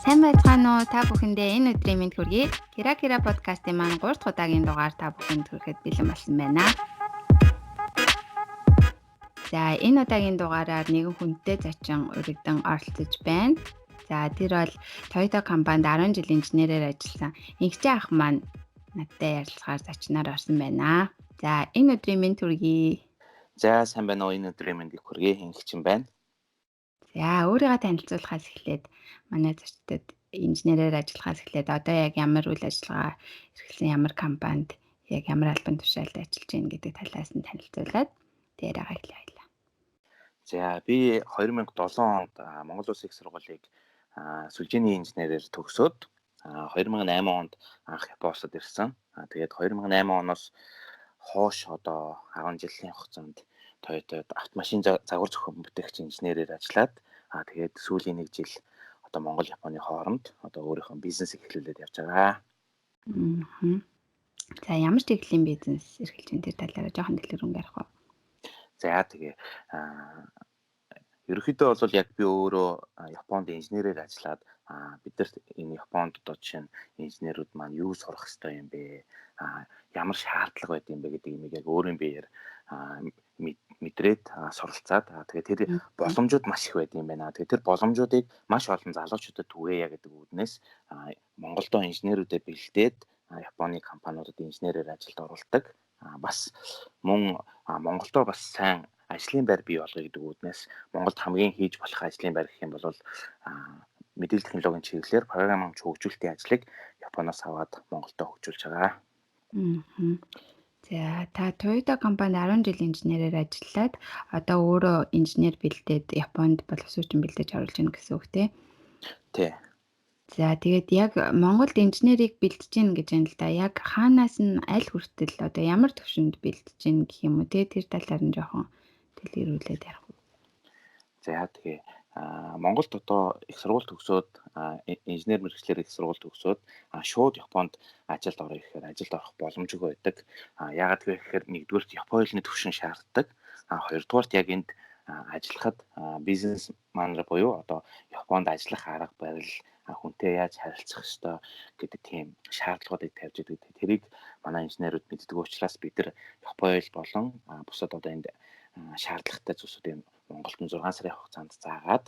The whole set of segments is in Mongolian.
Сайн байцгаана уу? Та бүхэндээ энэ өдрийн мэнд хүргэе. Кира Кира подкастын маань 3 дахь удаагийн дугаар та бүхэнд хүрэхэд бэлэн болсон байна. За, энэ удаагийн дугаараар нэгэн хүнтэй зочин урагдан оролцож байна. За, тэр бол Toyota компанид 10 жил инженерээр ажилласан Инхчээ ах маань надтай ярилцахаар зочноор орсон байна. За, энэ өдрийн мэнд хүргэе. За сайн байна уу, энэ өдрийн мэндийг хүргэе, Ингчин байна. За, өөрийгөө танилцуулахаас эхлээд манай зочдод инженерээр ажиллахаас эхлээд одоо яг ямар үйл ажиллагаа эрхэлсэн, ямар компанид яг ямар албан тушаалд ажиллаж байна гэдэг талаас нь танилцуулаад тэрийг хэлье. За би 2007 онд Монгол Улсын их сургуулийг сүлжээний инженерээр төгсөөд 2008 онд анх Японд ирсэн. Тэгээд 2008 оноос хойш одоо 10 жилийн хугацаанд Toyota автомашин загвар зохион бүтээгч инженерээр ажиллаад тэгээд сүүлийн 1 жил одоо Монгол Японы хооронд одоо өөрийнхөө бизнесийг эхлүүлээд явж байгаа. За ямар чиглэлийн бизнес эрхэлж байна тэр талаараа жоохон дэлгэрэнгүй ярих уу? За тэгээ ерөнхийдөө бол яг би өөрөө Японд инженерээр ажиллаад бид нар энэ Японд одоо жишээ нь инженерүүд маань юу сурах хэрэгтэй юм бэ? Ямар шаардлага байд юм бэ гэдэг имийг яг өөрийн биеэр мэдрээд суралцаад тэгээд тэр боломжууд маш их байд юм байна. Тэгээд тэр боломжуудыг маш олон залуучуудад түгээе гэдэг үүднээс Монголдо инженерүүдэд бэлдээд Японы компаниудад инженерээр ажилд оруулдаг. Бас мөн Монголдо бас сайн ажлын байр бий болгоё гэдэг үүднээс Монголд хамгийн хийж болох ажлын байр гэх юм бол мэдээлэл технологийн чиглэлээр програм хөгжүүлэлтийн ажлыг Японоос аваад Монголдо хөгжүүлж байгаа. За та Toyota компанид 10 жил инженерээр ажиллаад одоо өөрөө инженер бэлдээд Японд боловсруучсан бэлдэж оруулж байна гэсэн үг тий? Тий. За тэгээд яг Монголд инженерийг бэлдэж гин гэж байна л да. Яг хаанаас нь аль хүртэл одоо ямар төвшөнд бэлдэж гин гэх юм уу тий? Тэр талаар нь жоохон дэлгэрүүлээд ярих уу? За тэгээ Монголд одоо их сургууль төгсөөд инженер мэргэжлэр их сургууль төгсөөд шууд Японд ажилд орё гэхээр ажилд орох боломжгүй байдаг. Яагаад гэхээр нэгдүгээрт Японы хэлний төвшин шаарддаг. Хоёрдугаарт яг энд ажиллахад бизнес манер буюу одоо Японд ажиллах арга барил, хүнтэй яаж харилцах ёстой гэдэг тийм шаардлагуудыг тавьж идэг. Тэрийг манай инженерүүд мэддэг учраас бид нар Японы хэл болон бусад одоо энд шаардлагатай зүйлсүүдийг Монголд 6 сарын хугацаанд заагаад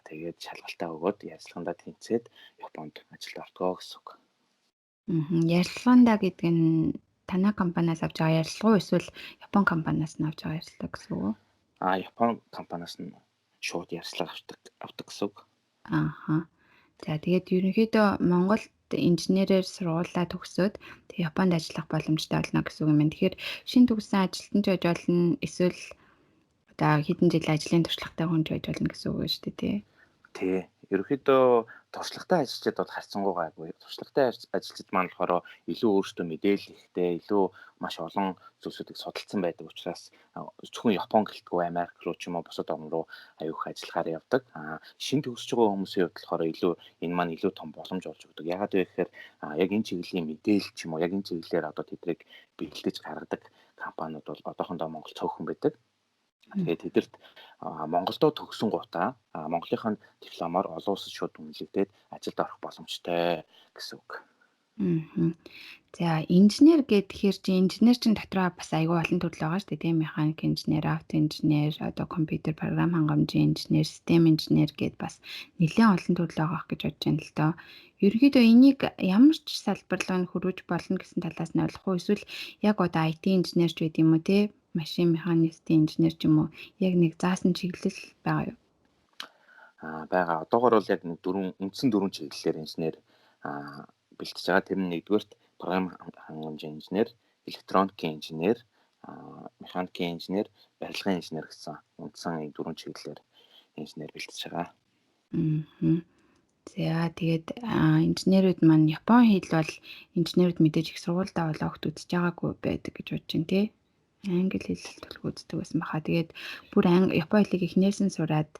тэгээд шалгалтаа өгөөд ярилцлагандаа тэнцээд Японд ажилд ортгоо гэсэн үг. Ярилцлагандаа гэдэг нь танай компаниас авч байгаа ярилцлага уу эсвэл Япон компаниас нь авч байгаа ярилцлага гэсэн үг үү? Япон компаниас нь шууд ярилцлага авдаг гэсэн үг. За тэгээд ерөнхийдөө Монголд инженерээр сургуулаа төгсөөд тэг Японд ажиллах боломжтой болно гэсэн үг юм байна. Тэгэхээр шинэ төгссөн ажилтнч байж болно эсвэл одоо хэдэн жил ажлын туршлагатай хүн байж болно гэсэн үг шүү дээ тий. Тий. Ерөнхийдөө туршлагатай ажилчид бол харьцангуй гайгүй. Туршлагатай ажилчид маань болохоор илүү өөрсдөө мэдээлэл ихтэй, илүү маш олон зүйлсүүдийг судалсан байдаг учраас зөвхөн Япон гэлтгүй Америк руу ч юм уу бусад орн руу аюух ажиллахаар явдаг. Шинэ төгсөж байгаа хүмүүсийн хувьд болохоор илүү энэ маань илүү том боломж болж өгдөг. Яагаад вэ гэхээр яг энэ чиглэлийн мэдээлэл ч юм уу яг энэ чиглэлээр одоо тэдрийг бэлдэж гаргадаг компаниуд бол одоохондоо Монгол цөөхөн байдаг. Тэгээд тэдэрт Монголдо төгсөн гутаа Монголынхаа дипломоор олон улсад шууд үнэлэгдээд ажилд орох боломжтой гэсэн үг. За инженер гэхээр чи инженер чинь дотроо бас аюул олон төрөл байгаа шүү дээ тийм механик инженер, авто инженер, одоо компьютер програм хангамжийн инженер, систем инженер гэд бас нэлээд олон төрөл байгаа гэж бодож байна л доо. Ерөнхийдөө энийг ямар ч салбарлуу нь хөрвж болно гэсэн талаас нь ойлгох уу эсвэл яг одоо IT инженерч байд юм уу те машин механистийн инженер ч юм уу яг нэг заасан чиглэл байгаа юу? Бага. Одоогоор бол яг үндсэн дөрвөн чиглэлээр инженер бэлтэж байгаа. Тэр нь нэгдүгээрт програм хангамжийн инженер, электроникийн инженер, механикийн инженер, барилгын инженер гэсэн үндсэн дөрвөн чиглэлээр инженер бэлтэж байгаа. За тэгээд инженерүүд маань Япон хэл бол инженерүүд мэдээж их сургуультай болоо огт үзэж байгаагүй байдаг гэж бодож байна тий. Англи хэл төлөв үздэг байсан баха. Тэгээд бүр Япон хэлийг эхнээс нь сураад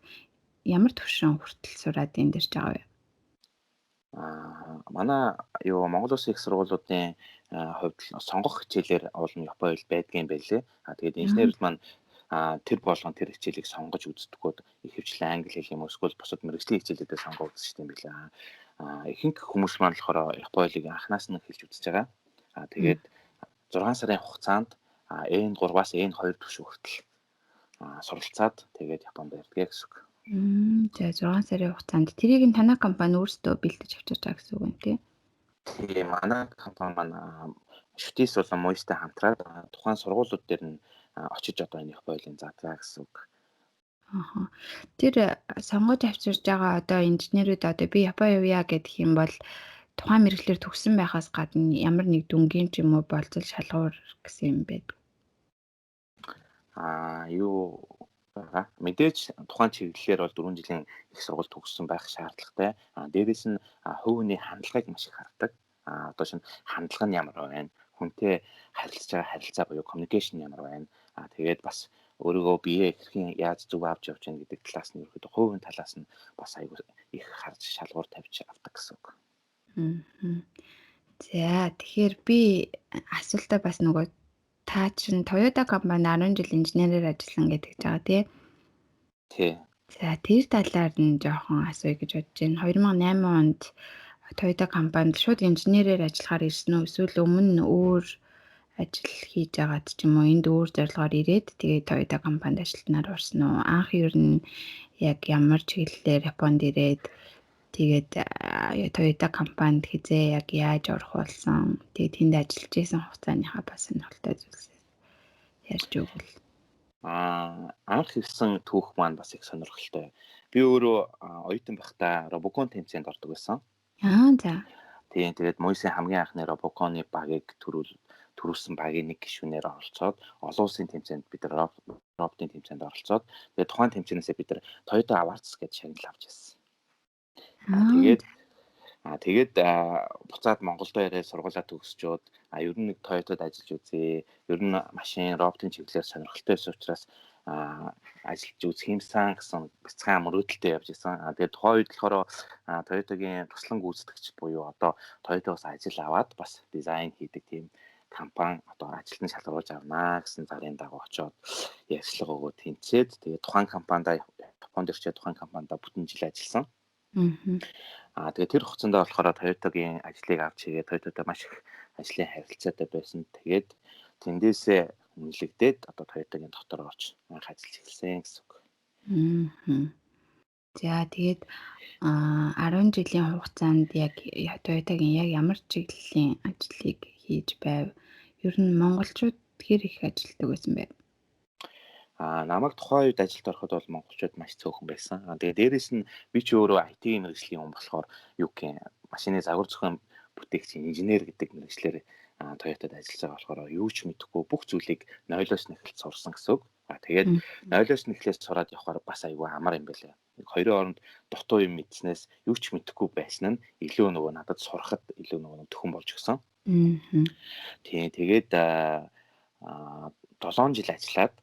ямар төвшин хүртэл сураад энэ дэрж байгаа вэ? Манай Монгол Улсын их сургуулиудын хувьд сонгох хичээлээр олон Япон хэл байдгийн байлээ. Тэгээд инженерүүд маань тэр болгон тэр хичээлийг сонгож үздэггүй ихэвчлэн англи хэл юм уу эсвэл бусад мэргэжлийн хичээлүүдээр сонгоод үздэг юм билээ. ихэнх хүмүүс маань болохоор Японы анхнаас нь хэлж үзэж байгаа. Тэгээд 6 сарын хугацаанд N3-аас N2 түвшин хүртэл суралцаад тэгээд Японд ирдэг гэсэн үг. За 6 сарын хугацаанд тэрийг нь танай компани өөрсдөө бэлдэж авчирч байгаа гэсэн үг юм тий. Тийм манай компани маань Шүтээс болон Моёстой хамтраад тухайн сургуулиуд дээр нь очиж одоо энэ Японы задлаа гэсэн үг. Тэр сонгож авчирж байгаа одоо инженерүүд одоо би Япон явъя гэдэг юм бол тухайн мэргэжлэр төгссөн байхаас гадна ямар нэг дүнгийн ч юм уу болцол шалгуур гэсэн юм байдаг. Юу байгаа. Мэдээж тухайн чиглэлээр бол 4 жилийн их сургууль төгссөн байх шаардлагатай. Дээрээс нь хувийн хандлагыг маш их хардаг. Одоо шинэ хандлага нь ямар байна? Хүнтэй харилцаж байгаа харилцаа буюу communication ямар байна? Тэгээд бас өөрийгөө биеэ хэрхэн яаж зөв авч явж байна гэдэг талаас нь ерөөдөө хувийн талаас нь бас аягүй их харж шалгуур тавьж авдаг гэсэн үг. За тэгэхээр би асуултаа бас нөгөө та чинь Toyota компани 10 жил инженерээр ажилласан гэдэг байгаа тий. Тий. За тэр талаар нь жоохон асууя гэж бодож байна. 2008 онд Toyota компанид шууд инженерээр ажиллахаар ирсэн үү? Эсвэл өмнө нь өөр ажил хийж байгаад ч юм уу энд өөр зорилгоор ирээд тэгээд Toyota компанид ажилтнаар орсон уу? Анх ер нь яг ямар чиглэлээр Японд ирээд тэгээд Toyota компанид хизээ яг яаж орох болсон? Тэгээд тэнд ажиллаж исэн хугацааныхаа бас сонирхолтой зүйлсээ ярьж өгвөл. Анх ирсэн түүх маань бас их сонирхолтой. Би өөрөө оюутан байхдаа Робокон тэмцээнд ордог байсан. За. Тийм тэгээд Моёсын хамгийн анхны Робоконы багийг төрүүлсэн багийн нэг гишүүнээр оролцоод олон улсын тэмцээнд бид нар роботын тэмцээнд оролцоод тэгээд тухайн тэмцээнээсээ бид нар Toyota Awards гэж шагнал авч ирсэн. Тэгээд буцаад Монголдо ирээд сургуулаа төгсчөөд ер нь нэг Toyotад ажиллаж үзье. Ер нь машин роботын чиглэлээр сонирхолтой байсан учраас ажиллаж үзэх юмсан гэсэн бяцхан мөрөөдөлтөй явж исэн. Тэгээд тухайн үед болохоор Toyota-гийн туслан гүйцэтгэгч буюу одоо Toyota-гаас ажил аваад бас дизайн хийдэг тийм компани одоо ажилтны шалгаруулж авнаа гэсэн зарын дагуу очоод ярьцлага өгөө тэнцээд тэгээд тухайн компанид Японд ирчээд тухайн компанид бүтэн жил ажилласан. Тэгээд тэр хугацаанд болохоор Toyota-гийн ажлыг авч хийгээд Toyota-тай маш их ажлын харилцаатай байсан. Тэгээд тэндээсээ үнэлэгдээд одоо Toyota-гийн дотор орж анх ажиллаж эхэлсэн гэсэн үг. За тэгээд 10 жилийн хугацаанд яг Toyota-гийн яг ямар чиглэлийн ажлыг хийж байв? Ер нь монголчууд хэр их ажилладаг байсан бэ? Намайг тухайн үед ажилд ороход бол монголчууд маш цөөхөн байсан. Тэгээд дээрэс нь би ч өөрөө IT мэргэжлийн хүн болохоор юу гэх машины загвар зохион бүтээгч инженер гэдэг мэргэжлэр Toyotад ажиллаж байгаа болохоор юу ч мэдэхгүй бүх зүйлийг нойлоос нэхэлж сурсан гэсэн үг. Тэгээд нойлоос нэхлээс сураад явахаар бас айгүй амар юм байлаа. Хоёрын оронд дутуу юм мэдснээс юу ч мэдэхгүй байсан нь илүү нөгөө надад сурахад илүү нөгөө төхөн болж өгсөн. Тийм тэгээд 7 жил ажиллаад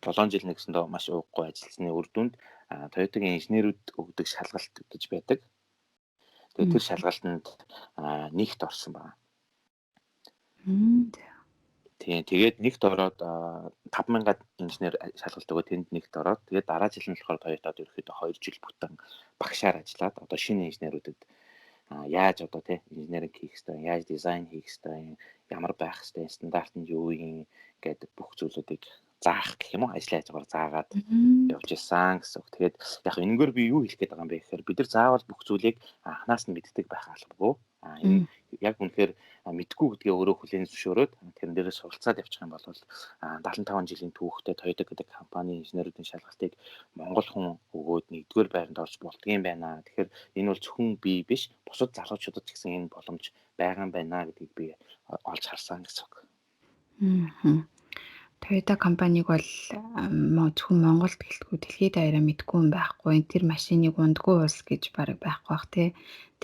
7 жил нэгсэндээ маш ууггүй ажилласны үр дүнд Toyota-гийн инженерүүд өгдөг шалгалт гэж байдаг. Тэгээд тэр шалгалтанд нэгт орсон байна. Тийм тэгээд нэгт ороод 5000 инженер шалгалт өгөө тэнд нэгт ороод тэгээд дараа жил нь болохоор Toyota-д ерөөхдөө 2 жил бүтэн багшаар ажиллаад одоо шинэ инженерүүдэд яаж одоо инженеринг хийх ёстой, яаж дизайн хийх ёстой, ямар байх ёстой, стандарт нь юу юм гэдэг бүх зүйлүүдийг заах гэх юм уу ажлын хажуугаар заагаад явж исэн гэсэн үг. Тэгээд яг энэгээр би юу хэлэх гээд байгаа юм бэ гэхээр бид нар заавал бүх зүйлийг анханаас нь мэддэг байх албагүй. Энэ яг үнэхээр мэдгүй гэдгээ өөрөө хүлээн зөвшөөрөөд тэрэн дээрээ суралцаад явчих юм бол 75 жилийн түүхтэй Toyota гэдэг компани инженеруудын шалгалтыг монгол хүн өгөөд нэгдүгээр байранд орж болдгийм байна. Тэгэхээр энэ бол зөвхөн би биш бусад залуучуудад ч гэсэн энэ боломж байгаа юм байна гэдгийг би олж харсан гэсэн үг. Toyota компаниг бол зөвхөн Монголд гэлтгүй дэлхийд даяараа мэдгүй юм байхгүй. Тэр машиныг ундгүй улс гэж бараг байхгүй бах тий.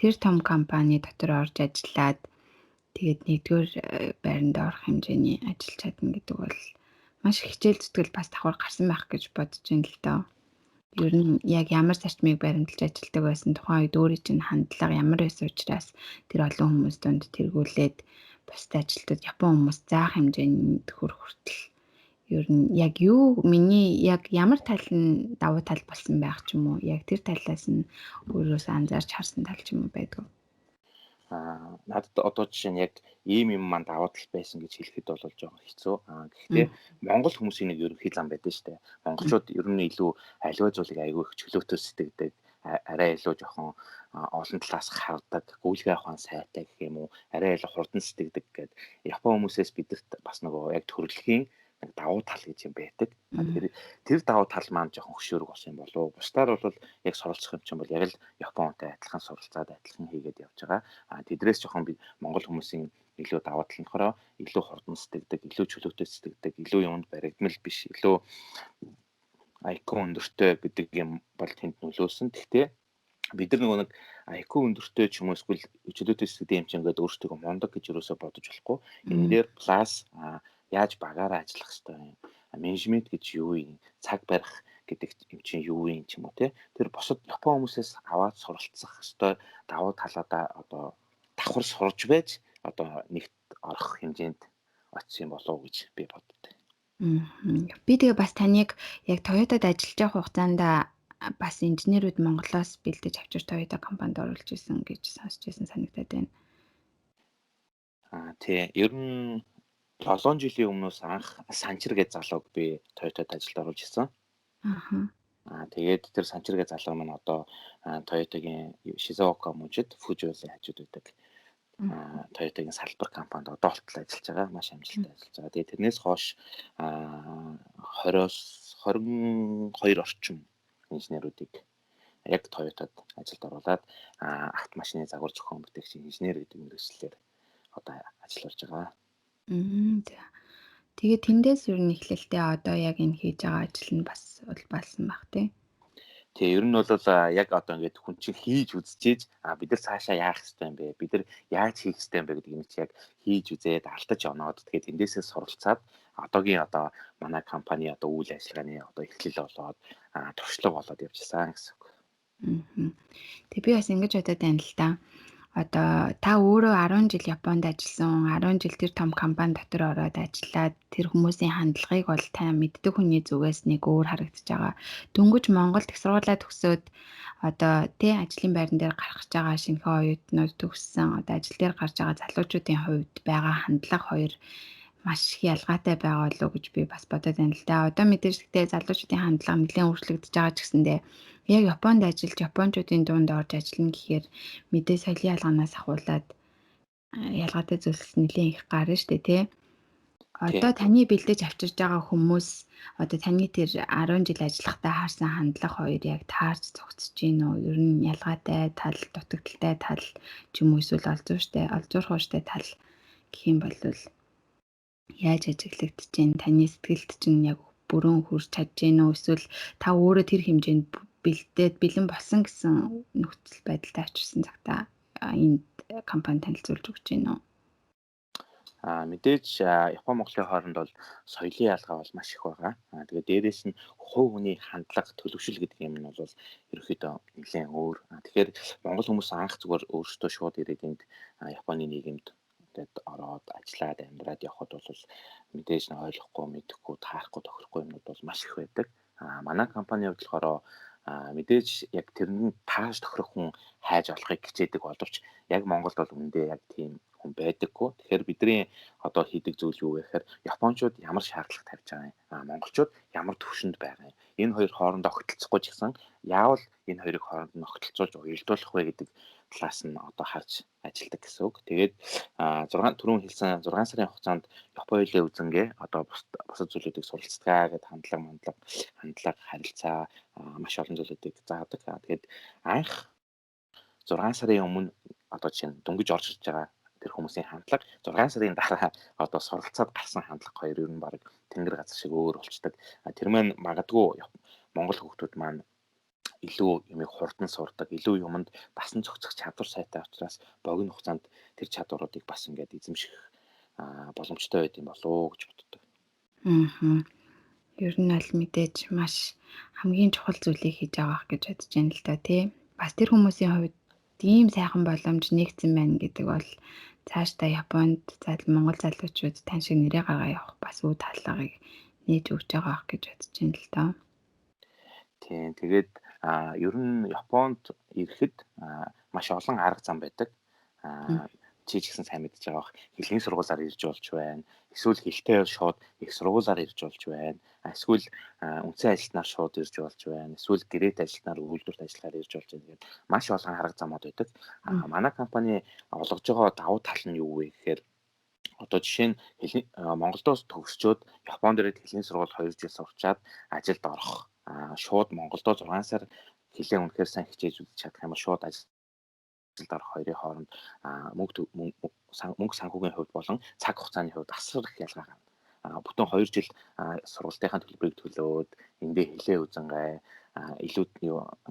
Тэр том компани дотор орж ажиллаад тэгээд нэгдүгээр байранд орох хэмжээний ажиллаж чадна гэдэг бол маш хичээл зүтгэл бас давхар гарсан байх гэж бодож байна л доо. Ер нь яг ямар зарчмыг баримталж ажилладаг байсан тухайн үед өөрийн чинь хандлага ямар байсан учраас тэр олон хүмүүс донд тэргүүлээд бусад ажилтнууд Япон хүмүүс заах хэмжээнд хүртэл Ер нь яг юу миний яг ямар тал нь давуу тал болсон байх ч юм уу? Яг тэр талаас нь өөрөөсөө анзаарч харсан тал ч юм уу байдгүй. Надад одоо жишээ нь яг ийм юм маань даваа тал байсан гэж хэлэхэд бол жоохон хэцүү. Гэхдээ Монгол хүмүүсийн нэг ерөнхий зам байдаг шүү дээ. Монголчууд ер нь илүү аливаа зүйлийг аягүй их чөлөөтэй сэтгэдэг, арай илүү жоохон олон талаас хардаг, гүйлгээ авахын сайтай гэх юм уу, арай илүү хурдан сэтгэдэг гэдэг. Япон хүмүүсээс бидэрт бас нөгөө яг төрөлхийн нэг давуу тал гэж юм байдаг. Тэр давуу тал маань жоохон хөшөөрөг болсон юм болов уу? Бусдаар бол яг суралцах юм чинь бол яг л Японтай адилхан суралцаад адилхан хийгээд явж байгаа. Тэдрээс жоохон би Монгол хүмүүсийн илүү давуу тал нь болохоор илүү хурдан сэтгэдэг, илүү чөлөөтэй сэтгэдэг, илүү юмд баригдмал биш, илүү IQ өндөртэй гэдэг юм бол тэнд нөлөөсөн. Гэхдээ бид нар нөгөө нэг IQ өндөртэй ч юм уу эсвэл чөлөөтэй сэтгэдэг юм чинь ингээд өөрсдөө мундаг гэж юусоо бодож болохгүй. Энэ дээр плюс яаж багаараа ажиллах хэрэгтэй юм. Менежмент гэж юу юм? Цаг барих гэдэг юм чинь юу юм ч юм уу те. Тэр босод Япон хүмүүсээс аваад суралцах хэрэгтэй давуу талаадаа одоо давхар сурж байж одоо нэгт орох хэмжээнд очив юм болов уу гэж би боддог. Би тэгээ бас таныг яг Toyota-д ажиллаж явах хугацаанд бас инженерүүд Монголоос бэлдэж авчир Toyota компанид оруулж исэн гэж сонсч байсан санагдаад байна. Тий. Ер нь 7 жилийн өмнөөс анх Санчир гэж залууг би Toyota-д ажилд оруулж исэн. Тэгээд тэр Санчир гэж залуу маань одоо Toyota-гийн Shizuoka мужид Fuji-ийн хажууд байдаг. Toyota-гийн салбар компанид одоо болтол ажиллаж байгаа. Маш амжилттай ажиллаж байгаа. Тэгээд тэрнээс хойш 20-оос 22 орчим инженерүүдийг яг Toyota-д ажилд оруулаад автомашины загвар зохион бүтээгч инженер гэдэг мэргэжлэлээр одоо ажиллаж байгаа. Тэгээд тэндээс ер нь эхлэлтэй одоо яг энэ хийж байгаа ажил нь бас улбаалсан баг тий. Тэгээ ер нь бол яг одоо ингээд хүн чинь хийж үзчихээж бид нар цаашаа яах хэрэгтэй юм бэ? Бид нар яаж хийх хэрэгтэй юм бэ гэдэг юм чи яг хийж үзээд алдаж оноод тэгээд тэндээсээ суралцаад одоогийн одоо манай компани одоо үйл ажиллагааны одоо эхлэл болоод туршлага болоод явчихсан гэсэн үг. Тэг би бас ингэж бодоод байна л да. Одоо та өөрөө 10 жил Японд ажилласан, 10 жил тэр том компани дотор ороод ажиллаад тэр хүмүүсийн хандлагыг бол та мэддэг хүний зүгээс нэг өөр харагдаж байгаа. Дөнгөж Монголд их сургуулаа төгсөөд одоо тий ажлын байран дээр гарах гэж байгаа шинэхэн оюутнууд төгссөн одоо ажил дээр гарч байгаа залуучуудын хувьд байгаа хандлага хоёр маш их ялгаатай байгаа болов уу гэж би бас бодоод байна л да. Одоо мэдээж гэхдээ залуучуудын хандлага нэлээд өөрчлөгдөж байгаа ч гэсэндээ яг Японд ажиллаж Япончуудын дунд орж ажиллана гэхээр мэдээ соёлын ялгаанаас ахуулаад ялгаатай зүйлс нэлээд их гарна шүү дээ тий. Одоо таны бэлдэж авчирж байгаа хүмүүс одоо таны тэр 10 жил ажиллахдаа харсан хандлага хоёр яг таарч зогсож гин үү? Ер нь ялгаатай тал, дутагдaltaй тал ч юм уу эсвэл олзуурхууштай тал гэх юм бол яаж ажиглагдаж гин таны сэтгэлд чинь яг бүрэн хүрч чадж гин үү? Эсвэл та өөрөө тэр хэмжээнд бэлдээд бэлэн болсон гэсэн нөхцөл байдалтай очирсан цагта энэ компани танилцуулж өгч гин үү? Мэдээж Япон Монголын хооронд бол соёлын ялгаа бол маш их байгаа. Тэгээд дээрээс нь хувь хүний хандлага төлөвшил гэдэг юм нь бол ерөөхдөө нэлээд өөр. Тэгэхээр Монгол хүмүүс анх зүгээр өөрсдөө шууд ирээд энд Японы нийгэмд тэгээд ороод ажиллаад амьдраад явхад бол мэдээж нь ойлгохгүй, мэдэхгүй, таарахгүй, тохирохгүй юмнууд бол маш их байдаг. Манай компанийн хувьд болохоор мэдээж яг тэрний тааж тохирох хүн хайж олохыг хичээдэг боловч яг Монголд бол үндэ яг тийм хүн байдаггүй. Тэгэхээр бидний одоо хийдэг зүйл юу вэ гэхээр Япончууд ямар шаардлага тавьж байгаа юм? Монголчууд ямар төвшөнд байгаа юм? Энэ хоёр хоорондоо огтлцохгүй ч гэсэн яавал энэ хоёрыг хооронд нь огтлцуулж уялдуулах вэ гэдэг талаас нь одоо харж ажилладаг гэсэн үг. Тэгээд 6 түрүүн хэлсэн 6 сарын хугацаанд Япон хэлээ үзэнгээ одоо бусад зүйлүүдийг суралцгаа гэдэг хандлага, харилцаа маш олон зүйлүүдийг заадаг. Тэгээд анх 6 сарын өмнө одоо чинь дөнгөж орж ирж байгаа тэр хүмүүсийн хандлага 6 сарын дараа одоо суралцаад гарсан хандлага хоёр ер нь баг тэнгэр газар шиг өөр болчдаг. Тэр маань магадгүй Монгол хүмүүс маань илүү юмыг хурдан сурдаг, илүү юмд басан зохицох чадвар сайтай учраас богино хугацаанд тэр чадваруудыг бас ингээд эзэмших боломжтой байд юм болов гэж боддог. Ер нь аль мэдээж маш хамгийн чухал зүйлийг хийж байгаа гэж бодож байна л да тий. Бас тэр хүмүүсийн хувьд ийм сайхан боломж нэгцэн байна гэдэг бол цаашдаа Японд Монгол залуучууд тань шиг нэрээ гаргаа явах бас үе таллагыг нээж өгч байгаа ах гэж бодож байна л доо. Тийм. Тэгээд ер нь Японд ирэхэд маш олон арга зам байдаг. Чи ч гэсэн сайн мэдж байгаа бох. Хэлний сургуулиар ирж болж байна. Эсвэл хэлтэй шууд их сургуулиар ирж болж байна. Эсвэл үндсэн ажилтнаар шууд ирж болж байна. Эсвэл гэрээт ажилтнаар үйлдвэрт ажиллахаар ирж болж байна. Тэгээд маш олон арга замууд байдаг. Манай компани олгож байгаа давуу тал нь юу вэ гэхээр одоо жишээ нь Монголдоос төгсчөөд Японд ирээд хэлний сургууль 2 жил сурчаад ажилд орох. Шууд Монголдоо 6 сар хэлээ үнэхээр сайн хичээж үзэж чадах юм бол шууд ажилд орох хоёрын хооронд мөнгө санхүүгийн хувьд болон цаг хугацааны хувьд асар их ялгаа гарна. Бүтэн 2 жил сургалтынхаа төлбөрийг төлөөд эндээ хэлээ үзэнгээ илүү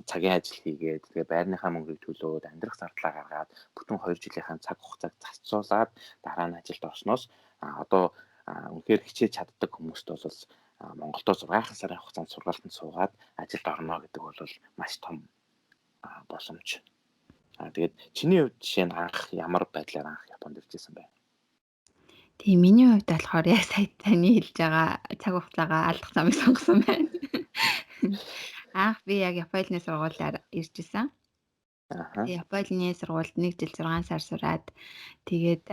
цагийн ажил хийгээд тэгээ байрныхаа мөнгийг төлөөд амьдрах зардлаа гаргаад бүтэн 2 жилийнхаа цаг хугацааг зарцуулаад дараа нь ажилд орсноос одоо үнэхээр хичээж чаддаг хүмүүст бол Монголдо 6 сарын хугацаанд сургалтанд суугаад ажилд орно гэдэг бол маш том боломж. Тэгээд чиний хувьд жишээ нь анх ямар байдлаар анх Японд ирж байсан бэ? Тийм миний хувьд болохоор яг сая таны хэлж байгаа цаг хугацаагаа алдах замыг сонгосон байна. Анх би яг Японы сургуулиар ирж исэн. Японы сургуульд 1 жил 6 сар сураад тэгээд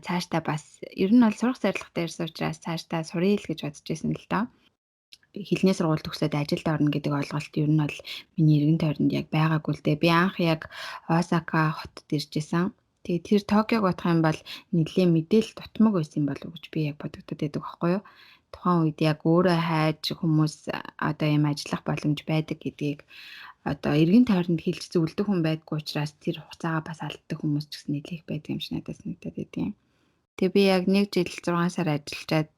цаашдаа бас ер нь бол сурах зорилготой ирсэн учраас цаашдаа суръя л гэж бодож байсан л доо. Хэлний сургууль төгсөөд ажилд орно гэдэг ойлголт ер нь бол миний эргэн тойронд яг байгаагүй л дээ. Би анх яг Осака хотод ирж исэн. Тэгээд тэр Токиог бодох юм бол нэлээд мэдээлэл дутмаг байсан болов уу гэж би яг бодогдод байдаг байхгүй юу? Тухайн үед яг өөрөө хайж хүмүүс одоо юм ажиллах боломж байдаг гэдгийг одоо эргэн тойронд хэлж зөвлөдөг хүн байдгүй учраас тэр хугацаагаа бас алддаг хүмүүс ч гэсэн нэлээх байдаг юм шиг надад санагдаад байдیں۔ Тэгээ би яг 1 жил 6 сар ажиллаад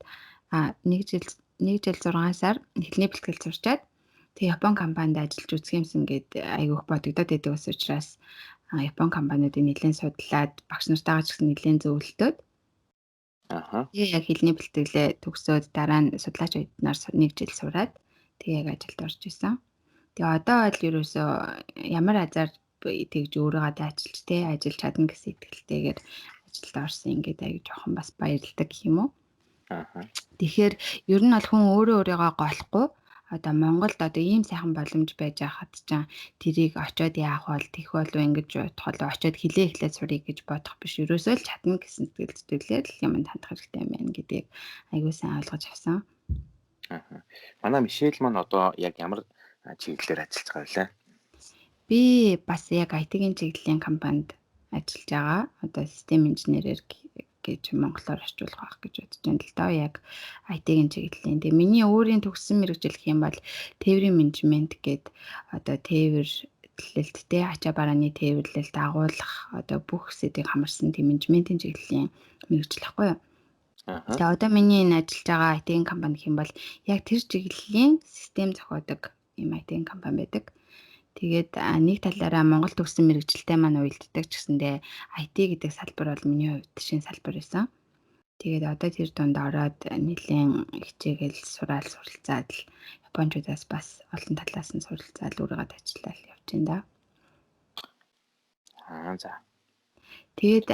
1 жил 6 сар хэлний бэлтгэл сурчаад тэг Япон компанид ажиллаж үзэх юмсан гэд айгүйх бодогдоод байдаг ус учраас Япон компаниудыг нэлээд судлаад багш нартайгаа ч гэсэн нэлээд зөвлөлтөөд тэгээ яг хэлний бэлтгэлээ төгсөөд дараа нь судлаач оюутнаар 1 жил сураад тэгээ яг ажилд орж исэн. Тэгээ одоо бол ерөөсөө ямар азар тэгж өөрийгөө даачилж те ажиллаж чадна гэсэн итгэлтэйгээр ажилд орсон ингээд аяг жоохон бас баярлдаг гэх юм уу. Тэгэхээр ер нь бол хүн өөрийгөө голохгүй одоо Монголд одоо ийм сайхан боломж байж байхад ч тэрийг очиод яах бол тэх болов ингэж бодхолоо очиод хилээ эхлээд сурыг гэж бодох биш. Ерөөсөө л чадна гэсэн сэтгэл зүтгэлээр л юмд хандах хэрэгтэй юм байна гэдгийг аягүй сайн ойлгож авсан. Манай Мишель маань одоо яг ямар чиглэлээр ажиллаж байгаа вэ? Би бас яг IT-ийн чиглэлийн компанид ажиллаж байгаа. Одоо систем инженерээр гэж монголоор орчуулах байх гэж бодож байна л доо яг IT-ийн чиглэлийн. Тэгээ миний өөрийн төгссөн мэргэжил гэх юм бол тээврийн менежмент гээд одоо тээвэрлэлттэй ачаа барааны тээвэрлэлт агуулах одоо бүх сэдвийг хамарсан тийм менежментийн чиглэлийн мэргэжил ахгүй юу? Тэгээ одоо миний энэ ажиллаж байгаа IT-ийн компани гэх юм бол яг тэр чиглэлийн систем зохиодог юм IT-ийн компани байдаг. Тэгээд нэг талаараа Монгол төгссөн мэргэжилтэй маань уялддаг ч гэсэндээ IT гэдэг салбар бол миний хувьд шинэ салбар байсан. Тэгээд одоо тэр дунд ороод нэлийн хичээгэл суралцаад л Япончуудаас бас олон талаас нь суралцаад өөрийгөө тачлаад явж байна да. За. Тэгээд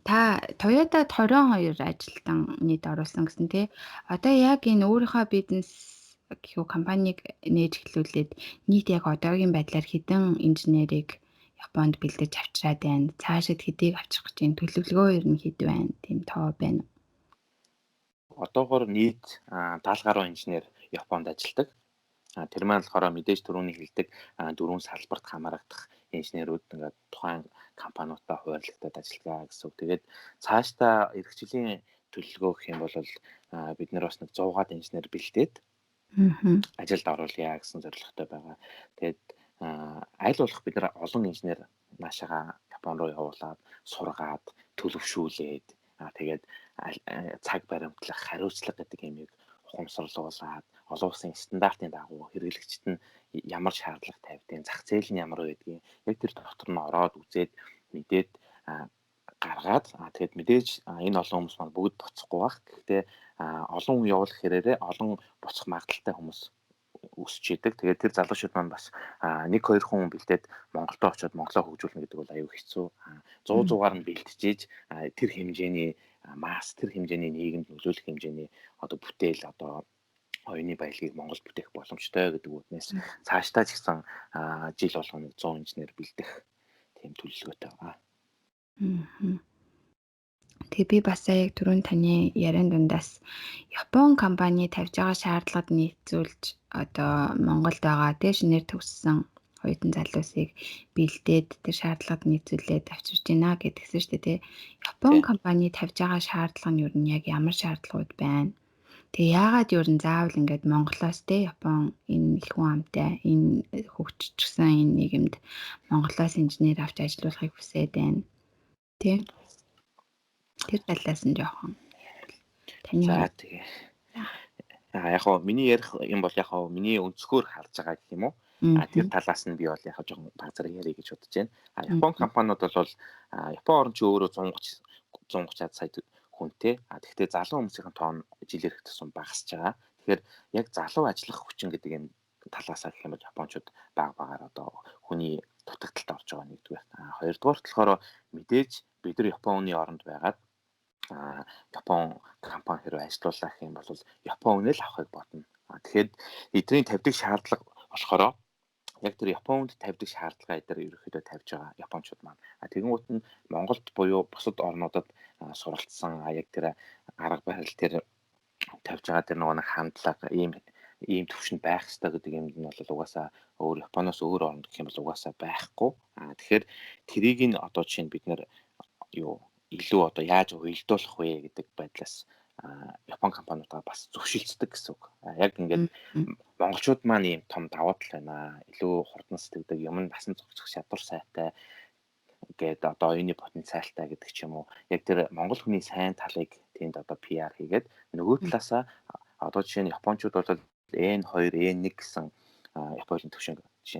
та Toyota 22 ажилтан нийт оруулсан гэсэн тий. Одоо яг энэ өөрийнхөө бизнес гэхүү компанийг нээж эхлүүлээд нийт яг одоогийн байдлаар хэдэн инженерийг Японд бэлдэж авчираад байна. Цаашид хэдийг авчих гэж энэ төлөвлөгөө ер нь хэд байна? Тийм тоо байна. Одоогоор нийт 70 гаруй инженер Японд ажилладаг. Тэр маань болохоор мэдээж түрүүний хэлдэг 4 салбарт хамаарагдах инженерүүд ингээд тухайн компаниудаа хуваарлагдаад ажилладаг гэсэн үг. Тэгээд цаашдаа эх жилийн төлөвлөгөө гэх юм бол бид нэр бас нэг 100-аад инженер бэлдээд ажилд оруулъя гэсэн зорилготой байгаа. Тэгээд аль болох бид нар олон инженер наашаага Япон руу явуулаад сургаад төлөвшүүлээд тэгээд цаг баримтлах хариуцлага гэдэг юмыг ухамсарлуулад олон улсын стандартын дагуу хэрэглэгчид нь ямар шаардлага тавьдیں۔ Зах зээл нь ямар байдгийг яг тэр дотор нь ороод үзээд мэдээд гаргаад тэгэд мэдээж энэ олон хүмүүс маань бүгд буцахгүй байх. Гэхдээ олон хүн явуулах хэрээрээ олон буцах магадaltaй хүмүүс өсч идэг. Тэгээд тэр залуучууд маань бас 1-2 хүн бэлдээд Монголд очиод Монголоо хөгжүүлнэ гэдэг бол аюу хэцүү. 100-100-аар нь бэлтжиж тэр хэмжээний масс, тэр хэмжээний нийгэмд нөлөөлөх хэмжээний одоо бүтээл одоо оюуны баялагийг Монголд бүтээх боломжтой гэдэг үгнээс цаашдаа ч гэсэн жил болгоно 100 инженер бэлдэх тийм төлөвлөгөөтэй байгаа. Тэгээ би бас сая яг түрүүн таны яриан дундаас Япон компани тавьж байгаа шаардлагад нийцүүлж одоо Монголд байгаа тий шинээр төгссөн оюутан залуусыг бэлдээд тэр шаардлагад нийцүүлээд авчирч байна гэдгсэн шүү дээ тий. Япон компани тавьж байгаа шаардлага нь юу нь яг ямар шаардлагууд байна? Тэгээ яагаад юу н заавал ингээд Монголоос тий Япон энэ их хүн амтай энэ хөгжчихсэн энэ нийгэмд Монголоос инженер авч ажилуулахыг хүсээд байна. Тий. Тэр талаас нь жоохон таны За тэгээ. Яг хоо миний ярих юм бол яг хоо миний өнцгөр харж байгаа гэх юм уу? Тэр талаас нь би бол яг жоохон базар ярих гэж бодож байна. Япон компаниуд бол Япон орн чи өөрөө 130-аад сая хүнтэй. Тэгэхдээ залуу хүмүүсийн тоон жилээр их тусам багасж байгаа. Тэгэхээр яг залуу ажиллах хүчин гэдэг энэ талаас гэх юм бол Япончууд багаар одоо хүний дутагдалд орж байгаа нэгдүгээр. Хоёрдугаарт болохоор мэдээж бид нар Японы оронд байгаад Япон компани хэрэг ажиллуулах юм бол Япон үнэл авахыг бодно. Тэгэхээр эдний тавьдаг шаардлага болохоор яг тэр Японд тавьдаг шаардлагаа эдгээр ерөөхдөө тавьж байгаа Япончууд маань. Тэгэнгუут нь Монголд буюу бусад орнуудад суралцсан яг тэр арга барил тэр тавьж байгаа тэр нэг хандлага ийм төвшөнд байх хэрэгтэй гэдэг юмд нь бол угаасаа өөр Японоос өөр орнд гэх юм бол угаасаа байхгүй. Тэгэхээр тэрийг нь одоо чинь бид нэр илүү одоо яаж уялдуулах вэ гэдэг байдлаас Япон компаниудаа бас зөвшөлдсөн гэсэн үг. Яг ингээд монголчууд маань ийм том давуу тал байна. Илүү хурдан сэтгэдэг юм нь насан зохицох чадвар сайтай гэдэг одоо оюуны потенциалтай гэдэг ч юм уу. Яг тэр монгол хүний сайн талыг тэнд одоо PR хийгээд нөгөө талаасаа одоо жишээ нь Япончууд бол N2, N1 гэсэн Японы төвшин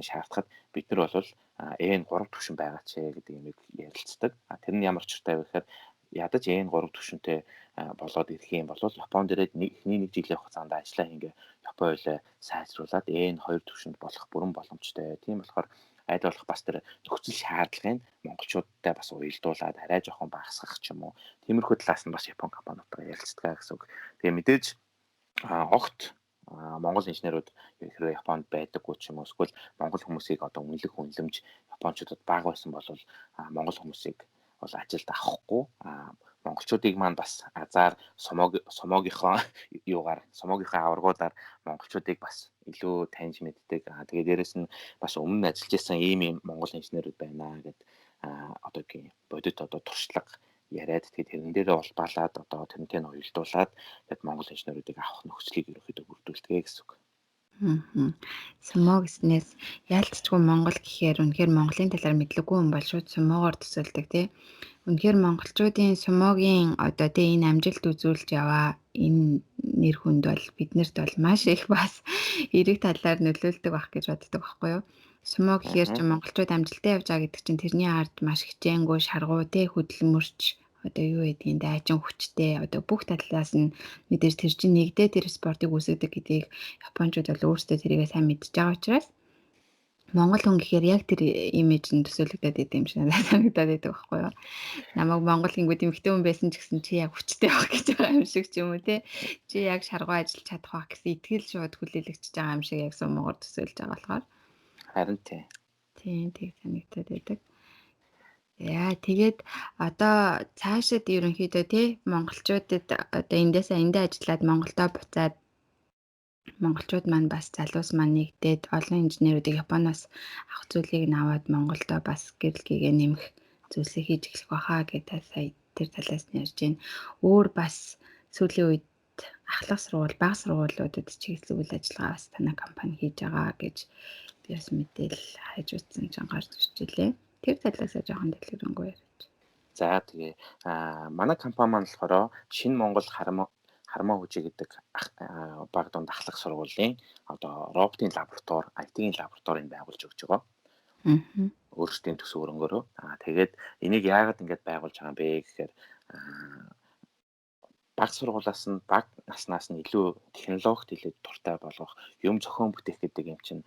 шаардахад бид нар бол N3 төвшин байгаа ч гэдэг юмыг ярилцдаг. Тэр нь ямар ч утгатай вэ гэхээр ядаж N3 төвшөнтэй болоод ирэх юм бол Японд ирээд эхний нэг жилийн хугацаанд ажиллаа ингээ Япон хуулиа сайжруулад N2 төвшөнд болох бүрэн боломжтой. Тийм болохоор аль болох бас тэр нөхцөл шаардлагыг монголчуудтай бас уялдуулаад арай жоохон багасгах ч юм уу. Тиймэрхүү талаас нь бас Япон компаниудаа ярилцдаг гэсэн үг. Тэгээ мэдээж огт Монгол инженерүүд хэрэг Японд байдаггүй ч юм уу. Эсвэл монгол хүмүүсийг одоо үнэлэх үнэлэмж Япончуудад бага байсан бол монгол хүмүүсийг бол ажилд авахгүй. Монголчуудыг маань бас азар сумогийнхоо аваргуудаар монголчуудыг бас илүү таньж мэддэг. Тэгээд дээрэс нь бас өмнө ажиллаж байсан ийм монгол инженерүүд байна гэд одоо бодит одоо туршлага яриад тэгээд тэрэн дээрээ улбаалаад одоо тэрнтэй нь уялдуулаад тэгээд монгол инженерүүдийг авах нөхцөлийг ерөөхдөө бүрдүүлдэг гэсэн үг. Сумо гэснээс яалтчгүй Монгол гэхээр үнэхээр Монголын талаар мэдлэггүй хүн бол шууд сумоогоор төсөөлдөг тий. Үнэхээр монголчуудын сумогийн одоо тий энэ амжилт үзүүлж яваа энэ нэр хүнд бол биднэрт бол маш их бас эерэг талаар нөлөөлдөг байх гэж боддог байхгүй юу? Сумо гэхээр чи монголчууд амжилттай явж байгаа гэдэг чинь тэрний ард маш хичээнгүй шаргуу тий хөдөлмөрч одоо юу гэдгийг дайчин хүчтэй одоо бүх талаас нь мэдээж тэр чинь нэгдээ тэр спортыг үүсгэдэг гэдгийг Япончууд бол өөрсдөө тэрийгээ сайн мэдж байгаа учраас Монгол хүн гэхээр яг тэр имиж нь төсөөлөгдөд идэв юм шиг надад санагдаад байдаг байхгүй юу. Намайг Монгол гингүүд эмэгтэй хүн байсан ч гэсэн чи яг хүчтэй байх гэж байгаа юм шиг ч юм уу те. Чи яг шаргуу ажиллаж чадах байх гэсэн итгэл шууд хүлээлгэж байгаа юм шиг яг сумгаар төсөөлж байгаа болохоор. Харин тийм. Тэг санагдаад байдаг. Яа тэгээд одоо цаашид ерөнхийдөө тий монголчуудад одоо эндээ ажиллаад Монголдо буцаад монголчууд маань бас залуус маань нэгдээд олон инженерүүдийг Японоос авах зүйлийг нь аваад Монголдо бас гэрэл гээгээ нэмэх зүйлсийг хийж эхлэх байхаа гэдэг сая тэр талаас нь ярьж байна. Өөр бас сүүлийн үед ахлах сургууль, бага сургуулиудад чиглэл үйл ажиллагаа бас танай компани хийж байгаа гэж би бас мэдээлэл хайж утсан ч гарч ирж илээ. Тэр талаас жоохон дэлгэрэнгүй яриач. За тэгээ манай компани маань болохоор Шинэ Монгол Хармаа хүчээ гэдэг баг дунд ахлах сургуулийн одоо роботын лаборатори, IT-ийн лабораторийг байгуулж өгч байгаа. Өөрсдийн төсөв хөрөнгөөрөө. Тэгээд энийг яагаад ингэж байгуулж байгаа юм бэ гэхээр баг сургуулиас нь баг наснаас нь илүү технологид илүү дуртай болгох, юм зохион бүтээх гэдэг юм чинь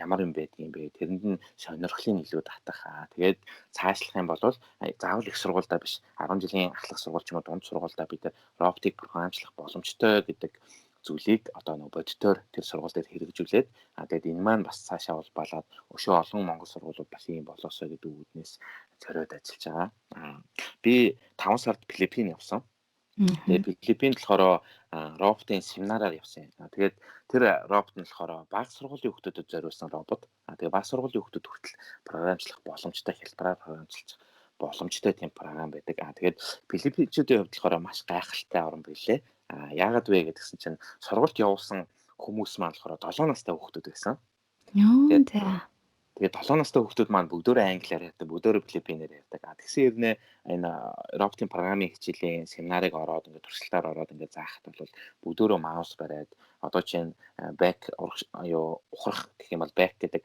ямар юм байдгийг бэ? Тэрэнд нь сонирхлын илүү татах. Тэгээд цаашлах юм бол заавал их сургуультай биш 10 жилийн ахлах сургууль ч юм уу дунд сургуультай бид роботыг програмчлах боломжтой гэдэг зүйлийг одоо нөгөө бодитоор тэр сургууль дээр хэрэгжүүлээд тэгээд энэ маань бас цаашаа улбалаад өшөө олон монгол сургуулиуд бас ийм болоосоо гэдэг үүднээс зориод ажиллаж байгаа. Би 5 сард Филиппин явсан. Тэгээд Филиппинд болохоор роботын семинараар явсан. Тэгээд тэр робот нь болохоор бага сургуулийн хүүхдүүдэд зориулсан робот. Тэгээд бага сургуулийн хүүхдүүд хүртэл програмчлах боломжтой, хялбараар програмчлах боломжтой тийм програм байдаг. Тэгээд Филиппинчүүдийн хувьд болохоор маш гайхалтай орн билээ. Яагаад вэ гэдгсэн чинь сургуульд явуулсан хүмүүс маань болохоор 7 настай хүүхдүүд байсан. Ёо за. Тэгээд 7 настай хүүхдүүд маань бүгдөө англиар ярьдаг, бүгдөө филиппинээр ярьдаг. Тэгсэн хэрнээ энэ роботын програмын хичээлийн семинарыг ороод ингээд туршилтаар ороод ингээд заахад бол бүгдөө маус бариад одоо чинь back ухрах гэх юм бол back гэдэг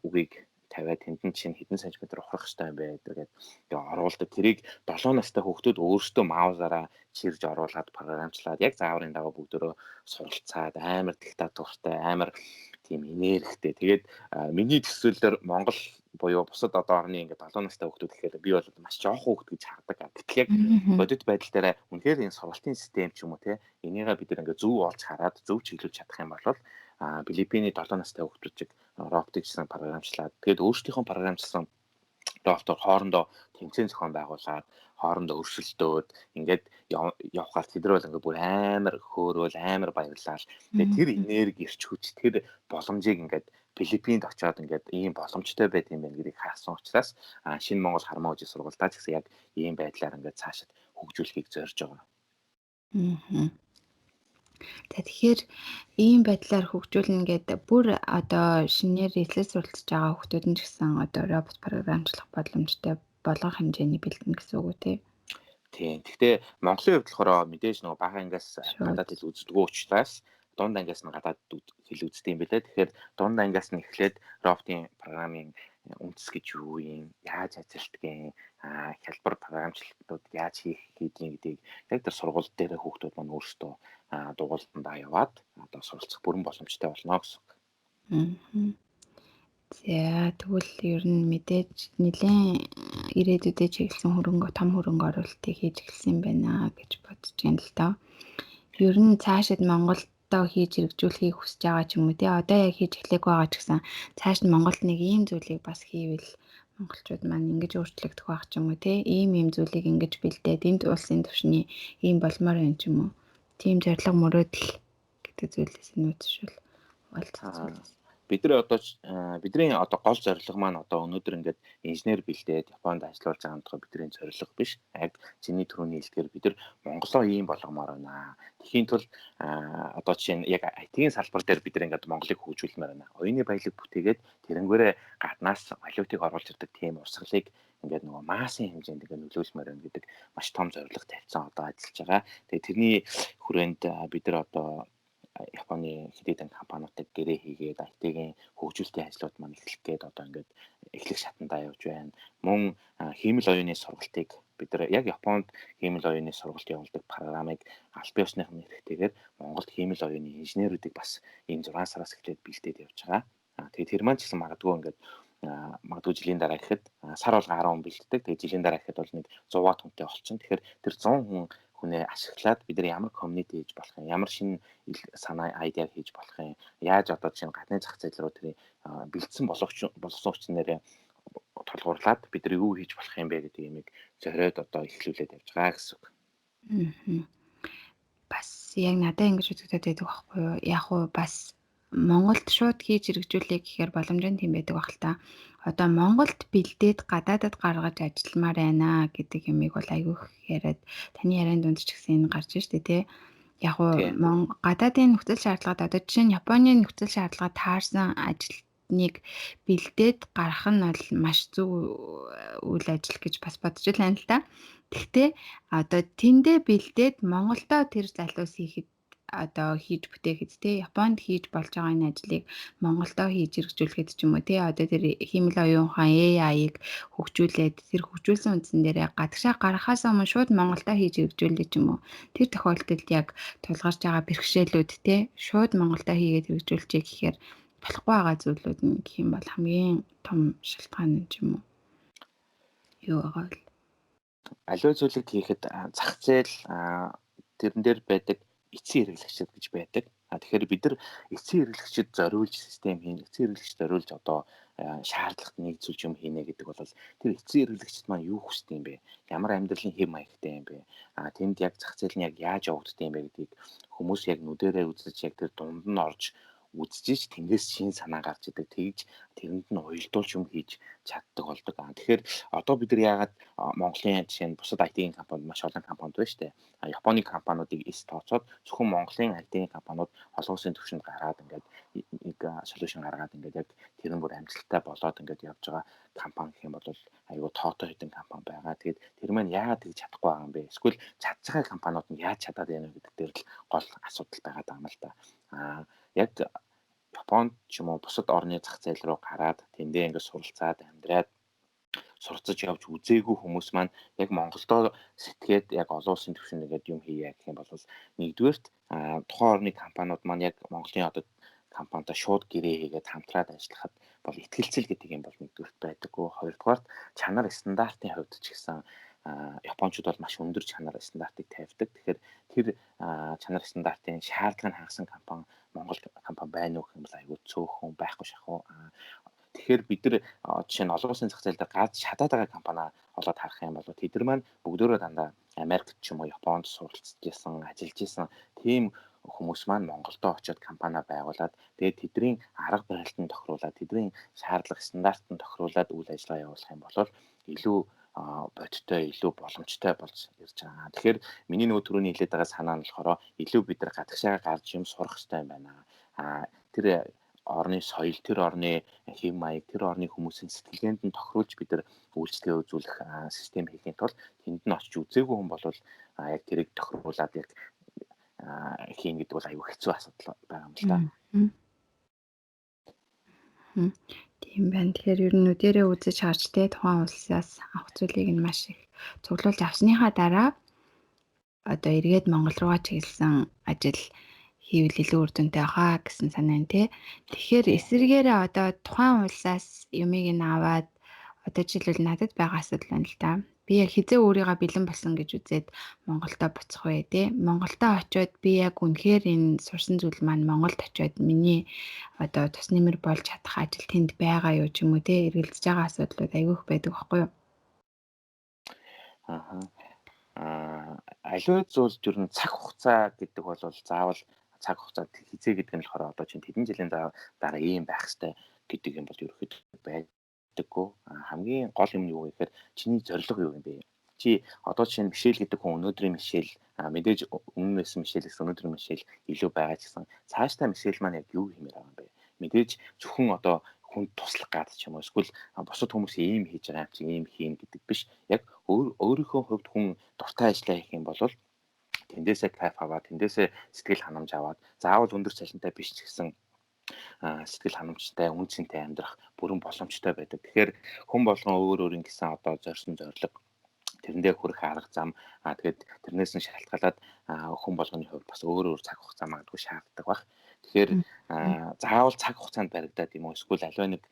үгийг тавиад тэнд чинь хэдэн сантиметр ухрах хэрэгтэй юм бэ гэдэг оруулдаг. Тэрийг 7 настай хүүхдүүд өөрсдөө маусаараа чирж оруулаад програмчлаад яг зааврын дагуу бүгдөө суралцаад амар диктатуртай, амар тийм энергитэй. Тэгээд миний төсөөлөөр Монгол буюу бусад одоо орны ингээд 7 настай хүүхдүүд гэхээр би бол маш жоохон хүүхд гэж хардаг. Гэтэл яг бодит байдал дээр үнэхээр энэ сургалтын систем ч юм уу те энийгээ бид нэг ингээд зөв олж хараад зөв чиглүүлж чадах юм бол Филиппиний 7 настай хүүхдүүд роботиксан програмчлаад тэгээд өөрсдийнхөө програмчлсан роботоор хоорондоо тэмцээн зохион байгуулад хоорондоо өршөлтөөд ингээд явхаар тэдэр бол ингээд бүр амар хөөрөөл амар баярлал. Тэгээд тэр энерги ирч хүч тэр боломжийг ингээд Филиппинд очиод ингээд ийм боломжтой байт юм байна гэдгийг хаасан учраас шинэ Монгол хармаа үжи сургуультаа ч гэсэн яг ийм байдлаар ингээд цаашид хөгжүүлэхийг зорж байгаа. Тэгэхээр ийм байдлаар хөгжүүлнэ гэдэг бүр одоо шинээр эхлэл суралцж байгаа хүүхдүүд нь ч гэсэн одоо робот програмчлах боломжтой болгох хэмжээний бэлдэнэ гэсэн үг үү те. Тийм. Гэхдээ Монголын хувьд болохоор мэдээж нөгөө бага ангиас гадаад хэл үздэг учраас дунд ангиас нь гадаад хэл үздэг юм билээ. Тэгэхээр дунд ангиас нь эхлээд роботын програмын үндэс гэж юу юм, яаж ажилладаг, хялбар програмчлалтууд яаж хийдгийг гэдгийг яг тэр сургууль дээр хүүхдүүд маань өөрсдөө дугуйлтандаа яваад одоо суралцах бүрэн боломжтой болно гэсэн үг. За тэгвэл ер нь мэдээж нэлээд ирээдүйдээ чиглэсэн том хөрөнгө оруулалтыг хийж эхэлсэн байна гэж бодож байна л доо. Ер нь цаашид Монголдоо хийж хэрэгжүүлэхийг хүсэж байгаа ч юм уу те одоо яг хийж эхлэх байгаа ч гэсэн цааш нь Монголд нэг ийм зүйлийг бас хийвэл монголчууд маань ингэж өөрчлөгдөх байх ч юм уу те ийм зүйлийг ингэж бэлдээд энэ улсын түвшний ийм болмоор байна ч юм уу. Тийм зорилго мөрөөдөл гэдэг зүйлээс нь үтшүүл хуваалцах. Бидний одоо гол зорилго маань одоо өнөөдөр ингээд инженер бэлдээд Японд ажиллаж байгаа юм бидний зорилго биш. Яг чиний түрүүний хэлдгээр бид нар Монголоо ийм болгомоор байна. Тэхийн тулд одоо жишээ нь яг IT-ийн салбар дээр бид нар ингээд Монголыг хөгжүүлмээр байна. Оюуны баялаг бүтээгээд тэрнгээрээ гаднаас валютыг оруулж ирдэг тийм урсгалыг ингээд нөгөө массын хэмжээнд ингээд нөлөөлмөр байна гэдэг маш том зорилго тавьсан одоо ажиллаж байгаа. Тэгээ тэрний хүрээнд бид нар одоо Японы хэдийдэн компаниудад гэрээ хийгээд IT-ийн хөгжүүлэлтийн ажлууд маань эхлэх гээд одоо ингээд эхлэх шатандаа явж байна. Мөн хиймэл оюуны сургалтыг бид нар яг Японд хиймэл оюуны сургалт явуулдаг програмыг аль биесныхны хэрэгтэйгээр Монголд хиймэл оюуны инженерүүдийг бас энэ 6 сараас эхлээд бэлдээд явж байгаа. Тэгээд тэр маань ч гэсэн магадгүй жилийн дараа гэхэд сар болго 10 хүн бэлддэг. Тэгээд жилийн дараа гэхэд бол нэг 100-аад хүнтэй болчихно. Тэгэхээр тэр 100 хүнээ ашиглаад бид нар ямар community хийж болох юм, ямар шинэ санаа айдиа хийж болох юм, яаж одоо чинь гадны зах зээл рүү тэрийг бэлдсэн болгосон хүчнээрээ толгуурлаад бид нар юу хийж болох юм бэ гэдэг юмыг зориод одоо эхлүүлээд явж байгаа гэсэн үг. Бас яг надад ингэж үзэгдээд байдаг байхгүй юу? Яг уу бас Монголд шууд хийж хэрэгжүүлэх гэхээр боломж нь тийм байдаг байх л та. Одоо Монголд бэлдээд гадаадад гаргаж ажилламаар байна гэдэг юмыг бол айгүй их яриад таны ярианд дунд ч гэсэн энэ гарч штэ тий. Яг уу гадаадын нөхцөл шаардлагад одоо жишээ нь Японы нөхцөл шаардлага таарсан ажилтныг бэлдээд гаргах нь бол маш зөв үйл ажил гэж бас бодож байна л да. Гэхдээ одоо тэндээ бэлдээд Монголдо тэр залуус хийхэд одоо хийж бүтээхэд те Японд хийж болж байгаа энэ ажлыг Монголдо хийж хэрэгжүүлэхэд ч юм уу те одоо тэр хиймэл оюунхан AI-ыг хөгжүүлээд тэр хөгжүүлсэн үндсэн дээрээ гадагшаа гаргахаас өмнө шууд Монголдо хийж хэрэгжүүлээ ч юм уу тэр тохиолдолд яг тулгарч байгаа бэрхшээлүүд те шууд Монголдо хийгээд хэрэгжүүлчихээ гэхээр болохгүй байгаа зүйлүүд нь гэх юм бол хамгийн том шалтгаан юм уу юу байгаа вэ? Аливаа зүйлийг хийхэд зах зээл тэрэн дээр байдаг эцсийн хэрэглэгчид гэж байдаг. Тэгэхээр бид нар эцсийн хэрэглэгчид зориулж систем хийн, эцсийн хэрэглэгчид зориулж одоо шаардлагат нийцүүлж юм хийнэ гэдэг бол тэр эцсийн хэрэглэгчид маань юу хүсдэг юм бэ? Ямар амьдралын хэв маягтай юм бэ? Тэнд яг зах зээл нь яг яаж явагддаг юм бэ гэдгийг хүмүүс яг нүдэрээ үзэж яг тэр дунд нь орж үзчихэж тэндээс шин санаа гарч идэг. Тэгж тэрэнд нь уялдуулж юм хийж чаддаг болдог. Тэгэхээр одоо бид нар яагаад Монголын жишээ нь бусад IT-ийн компанид маш олон компанид байна шүү дээ. Японы компаниудыг эс тооцоод зөвхөн Монголын IT-ийн компаниуд олон улсын түвшинд гараад ингээд нэг солиушн гаргаад ингээд яг тэр нь бүр амжилттай болоод ингээд явж байгаа компани гэх юм бол айгүй тоотой хэдэн компани байгаа. Тэгээд тэр маань яагаад тэгж чадахгүй байгаа юм бэ? Эсвэл чадж байгаа компаниуд нь яаж чадаад байна вэ гэдэг дээр л гол асуудал байгаа юм л да. Яг Японд ч юм уу бусад орны зах зээл рүү гараад тэндээ ингээд суралцаад амьдраад сурцаж явж үзээгүй хүмүүс маань яг Монголдо сэтгээд яг олон улсын түвшинд ингээд юм хийе гэх юм бол нэгдүгээрт тухайн орны компаниуд маань яг Монголын одоо компанитай шууд гэрээ хийгээд хамтраад ажиллахад бол ихтгэлцэл гэдэг юм бол нэгдүгээрт байдаггүй. Хоёрдугаарт чанар стандартын хувьд ч гэсэн Япончууд бол маш өндөр чанар стандартыг тавьдаг. Тэгэхээр тэр чанар стандартын шаардлагыг хангасан компани Монгол компани байна уу гэх юм бол айгүй цөөхөн байхгүй шахуу. Тэгэхээр бид нар жишээ нь олон улсын зах зээл дээр гаад шатаад байгаа компани олоод харах юм бол тэд нар маань бүгдөө дандаа Америкт ч юм уу Японд суралцж исэн, ажиллаж исэн тийм хүмүүс маань Монголдо очиод компани байгуулад тэгээд тэдний арга барилтанд тохируулаад тэдний шаардлага стандартанд тохируулаад үйл ажиллагаа явуулах юм бол илүү бодиттой, илүү боломжтой болж ирж байгаа. Тэгэхээр миний нөгөө түрүүний хэлээд байгаа санаа нь болохоор илүү бид нар гадагшаа гарч юм сурах хэрэгтэй юм байна. Тэр орны соёл, тэр орны хэв маяг, тэр орны хүмүүсийн сэтгэлгээнд нь тохируулж бид нар үйлчлэгээ үзүүлэх систем хийхийн тулд тэнд нь очиж үзээгүй хүн бол яг тэрийг тохируулаад яг хийн гэдэг бол аюу хэцүү асуудал байгаа юм л да. Тийм байна. Тэгэхээр ер нь нүдэрээ үзэж харж те тухайн улсаас авах зүйлийг нь маш их цуглуулж авсныхаа дараа одоо эргээд Монгол руугаа чиглэсэн ажил хийвэл илүү үр дүнтэй хаа гэсэн санаа нь те. Тэгэхээр эсвэргээрээ одоо тухайн улсаас юмыг нь аваад одоо жишээлбэл надад байгаа асуудал байна л да. Би яг хизээ өөрийгөө бэлэн болсон гэж үзээд Монголдо буцах вэ те. Монголдо очиод би яг үнэхээр энэ сурсан зүйл маань Монголд очиод миний одоо тус нэмэр болж чадах ажил тэнд байгаа юу ч юм уу те. Эргэлзэж байгаа асуудлууд айгүйх байдаг байхгүй юу? Аливаа зүйл ер нь цаг хугацаа гэдэг бол заавал цаг хугацаа хизээ гэдэг нь болохоор одоо чинь тэдэн жилийн дараа ийм байх хэрэгтэй гэдэг юм бол ерөөхдөө байдаггүй. Хамгийн гол юм нь юу вэ гэхээр чиний зорилго юу юм бэ? Чи одоо чинь мишэл гэдэг хүн өнөөдрийн мишэл мэдээж өмнөөс мишэлээс өнөөдрийн мишэл илүү байгаа ч гэсэн цаашдаа мишэл маань яг юу хиймээр байгаа юм бэ? Мэдээж зөвхөн одоо хүнд туслах гад ч юм уу эсвэл бусад хүмүүс ийм хийж байгаа юм чи ийм хийн гэдэг биш. Яг өөрийнхөө хувьд хүн дуртай ажиллаа хийх юм бол тэндээсээ кайф аваад тэндээсээ сэтгэл ханамж аваад заавал өндөр цалинтай биш ч гэсэн сэтгэл ханамжтай, үн цэнтэй амьдрах бүрэн боломжтой байдаг. Тэгэхээр хүн болгон өөрийн гэсэн одоо зорьсон зорилго тэрэндээ хүрэх арга зам тэгээд тэрнээс нь шалтгаалаад хүн болгоны хувьд бас өөр цаг хугацаа магадгүй шаарддаг баг. Тэгэхээр заавал цаг хугацаанд баригдаад юм уу эсвэл аливаа нэг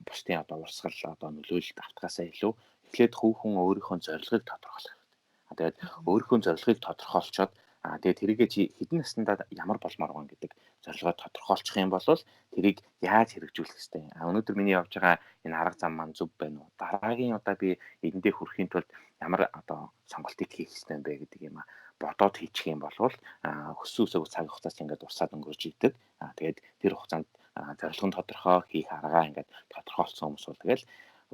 бусдын одоо урсгал одоо нөлөөлөлт автгаасаа илүү эхлээд хүн өөрийнхөө зорилгыг тодорхойлох. Тэгээд өөрийнхөө зорилгыг тодорхойлцоод тэгээд тэрийгээ чи хэдэн наснда ямар болмоор байгаа гэдэг зорилгоо тодорхойлчих юм бол тэрийг яаж хэрэгжүүлэх ёстой. Өнөөдөр миний явж байгаа энэ арга зам маань зөв байна уу? Дараагийн удаа би эдэндээ хүрэхийн тулд ямар одоо сонголтыг хийх ёстой юм бэ гэдэг юм бодоод хийчих юм бол өссөн үсээгөө цаг хугацаас ингээд урсаад өнгөрч идэг. Тэгээд тэр хугацаанд зорилго нь тодорхой хийх аргаа ингээд тодорхойлцсон хүмүүс бол тэгэл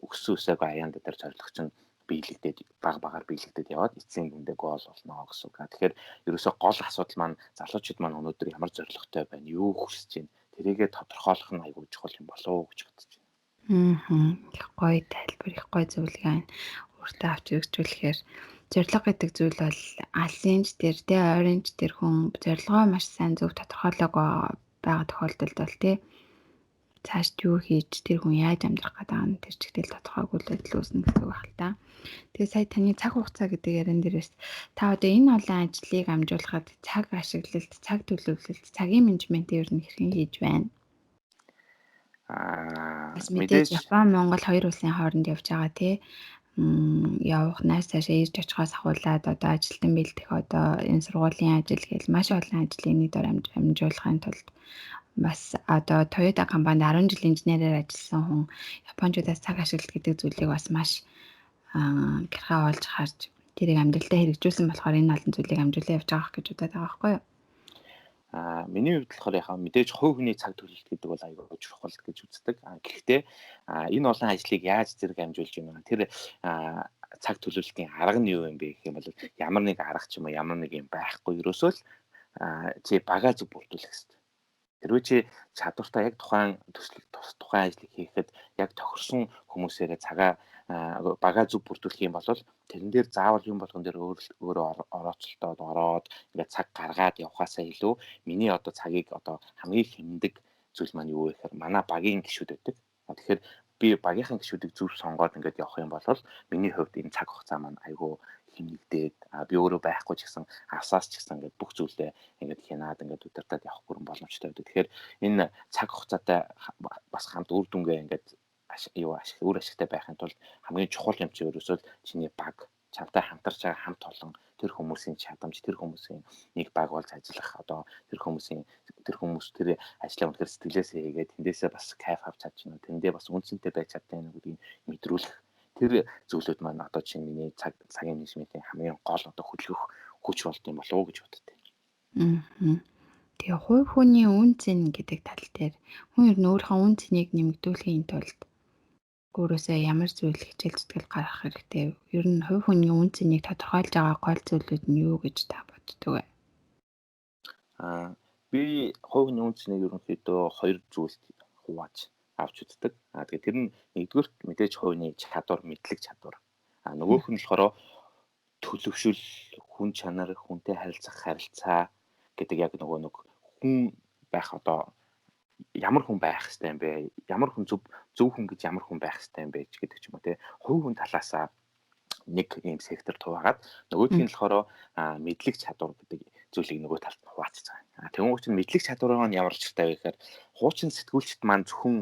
өссөн үсээгөө аяанд дээр зорилго чинь биелэгдээд багаар биелэгдээд яваад эцсийн дүндээ гол болно гэсэн үг. Тэгэхээр ерөөсөө гол асуудал маань залуучууд маань өнөөдөр ямар зорилготой байна, юу хүсэж байна, тэрийгээ тодорхойлох нь аягүй чухал юм болов уу гэж бодож байна. Их гоё тайлбар, их гоё зөвлөгөө байна. Өөртөө авч хэрэгжүүлэхээр зорилго гэдэг зүйл бол алсынж дээр те ойрынж дээр хүн зорилгоо маш сайн зөв тодорхойлоогүй байгаа тохиолдолд бол те цаашд юу хийж тэр хүн яаж амьдрах гэдэг нь тэр чигтэл тодорхойгүй л байдал үүснэ гэсэн үг байна л да. Тэгээ сая таны цаг хугацаа гэдэг яран дээрээс та одоо энэ олон ажлыг амжуулахад цаг ашиглалт, цаг төлөвлөлт, цагийн менежментийг ер нь хэрхэн хийж байна? Бас мэдээж Япон, Монгол хоёр улсын хооронд явж байгаа тий. явах, нааш цаашаа ирж очихоос ахуулаад одоо ажилтан бэлдэх, одоо энэ сургуулийн ажил гэж маш олон ажлыг нэг дор амжуулахын тулд бас одоо Toyota компанид 10 жил инженерээр ажилласан хүн Япончуудаас цаг ашиглалт гэдэг зүйлийг бас маш гэрхээ олж харж тэрийг амьдралтаа хэрэгжүүлсэн болохоор энэ олон зүйлийг амжуулаад явж байгаа гэж удаад байгаа байхгүй юу? Миний хувьд болохоор яхаа мэдээж хувь хүний цаг төлөлт гэдэг бол аюул чухал гэж үздэг. Гэхдээ энэ олон ажлыг яаж зэрэг амжуулж юм бэ? Тэр цаг төлөлтийн арга нь юу юм бэ гэх юм бол ямар нэг арга ч юм уу ямар нэг юм байхгүй ерөөсөө л чи багаа зөв бүрдүүлэх хэрэгтэй. Хэрвээ чи чадвартай яг тухайн төслийг тухайн ажлыг хийхэд яг тохирсон хүмүүсээрээ цагаа багаа зөв бүрдүүлэх юм бол тэрэн дээр заавал юм болгон дээр өөрөө орооцолтоод ороод ингээд цаг гаргаад явхаасаа илүү миний одоо цагийг одоо хамгийн хэмндэг зүйл маань юу вэ гэхээр манай багийн гишүүд байдаг. Тэгэхээр би багийнхан гишүүдийг зөв сонгоод ингээд явах юм бол миний хувьд энэ цаг хугацаа маань айгүй хэмнэгдээд би өөрөө байхгүй ч гэсэн авсаас ч гэсэн ингээд бүх зүйлээ ингээд хянаад ингээд удирдах явах бүрэн боломжтой байдаг. Тэгэхээр энэ цаг хугацаатай бас хамт үр дүнгээ ингээд үр ашигтай байхын тулд хамгийн чухал юм чи ерөөсөө чиний баг чамтай хамтарч байгаа хамт олон тэр хүмүүсийн чадамж тэр хүмүүсийн нэг баг болж ажиллах одоо тэр хүмүүс тэр ажлаа үнэхээр сэтгэлээсээ хийгээд тэндээсээ бас кайф авч чадчихна. Тэндээ бас үнцэнтэй байж чаддаг гэдгийг мэдрүүлэх тэр зүйлүүд маань одоо чинь миний цагийн менежментийн хамгийн гол одоо хөдөлгөх хүч болд юм болов уу гэж боддог. Тэгээ хувь хүний үн цэн гэдэг тал дээр хүн ер нь өөрийнхөө үн цэнийг нэмэгдүүлэхийн тулд өөрөөсөө ямар зүйл хичээл зүтгэл гаргах хэрэгтэй. Ер нь хувь хүний үн цэнийг тодорхойлж байгаа гол зүйлүүд нь юу гэж та боддог вэ? Би хувь хүний үн цэнийг ерөнхийдөө хоёр зүйлд хувааж авч үздэг. Тэгээ тэр нь нэгдүгürt мэдээж хувийн чадвар, мэдлэг чадвар. Нөгөөх нь болохоор төлөвшөл, хүн чанар, хүнтэй харилцах харилцаа гэдэг яг нэг хүн байх одоо ямар хүн байх хэрэгтэй юм бэ? Ямар хүн зөв хүн гэж ямар хүн байх хэрэгтэй юм бэ гэдэг ч юм уу те. Хувь хүн талаасаа нэг ийм сектор хуваагаад нөгөөдг нь болохоор мэдлэг чадвар гэдэг зүйлийг нөгөө талд нь хуваацж байгаа. Тэгвэл чинь мэдлэг чадвараа нь ямар чигтай вэ гэхээр хуучин сэтгүүлчд маань зөвхөн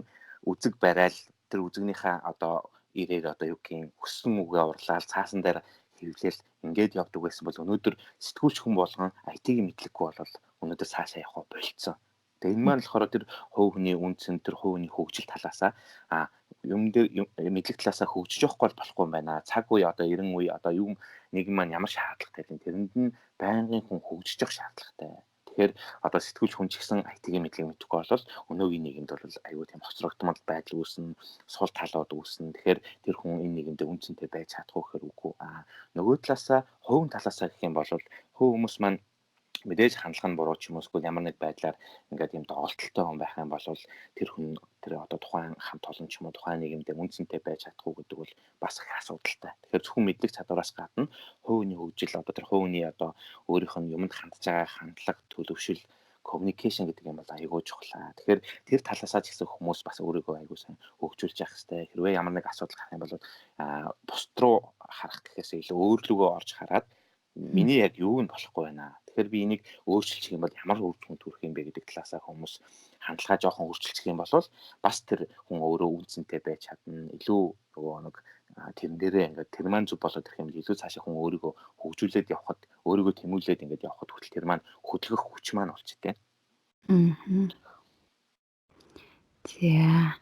үзэг барайл тэр үзэгнийхээ одоо ирээд одоо юу гэх юм хүссэн үгээ урлаад цаасан дээр хэвлэл ингээд явдаг байсан бол өнөөдөр сэтгүүлч хүн болгон IT-ийн мэдлэггүй болол өнөөдөр цаашаа явах болцсон. Тэгээ энэ маань болохоор тэр хувь хүний үнцэн тэр хувь хүний хөгжил талаасаа юм дээр мэдлэг талаасаа хөгжиж явахгүй болохгүй юм байна. Цаг үе одоо 90 үе одоо юм нийгэм маань ямар шаардлагатай вэ? Тэрэнд нь байнгын хүн хөгжиж явах шаардлагатай. Тэгэхээр одоо сэтгүүлч хүн ч гэсэн IT-ийн мэдлэг мэдэхгүй бол өнөөгийн нийгэмд бол аюу тийм хоцрогдмол байдал үүснэ, сул талууд үүснэ. Тэгэхээр тэр хүн энэ нийгэмд үнцэнтэй байж чадахгүй гэхээр үгүй. Нөгөө талаасаа хувийн талаасаа гэх юм бол хувь хүмүүс маань мэдээж хандлага нь буруу ч юм уусгүй ямар нэг байдлаар ингээд юм доголдолтой хүн байх юм бол тэр хүн тэр одоо тухайн хамт олон ч юм уу тухайн нийгэмдээ үнцэнтэй байж чадахгүй гэдэг бол бас их асуудалтай. Тэгэхээр зөвхөн мэдлэг чадвараас гадна хувийн хөгжил одоо тэр хувийн одоо өөрийнх нь юмд хандж байгаа хандлага төлөвшил communication гэдэг юм бол аягүй чухал. Тэгэхээр тэр талаасаа ч гэсэн хүмүүс бас өөрийгөө аягүй сайн хөгжүүлж явах хэрэгтэй. Хэрвээ ямар нэг асуудал гарах юм бол бусд руу харах гэхээс илүү өөрлөгөө орж хараад миний яг юу нь болохгүй байна. Тэгэхээр би энийг өөрчилчих юм бол ямар үр дүнд хүрэх юм бэ гэдэг талаасаа хүмүүс хандлага жоохон өөрчилчих юм бол бас тэр хүн өөрөө үнцэнтэй байж чадна. Илүү нөгөө нэг тэрэн дээрээ ингээд тэр маань зүг болоод ирэх юм илүү цаашаа хүн өөрийгөө хөгжүүлээд явхад өөрийгөө тэмүүлээд ингээд явхад хүртэл тэр маань хөдөлгөх хүч маань болчтой. За.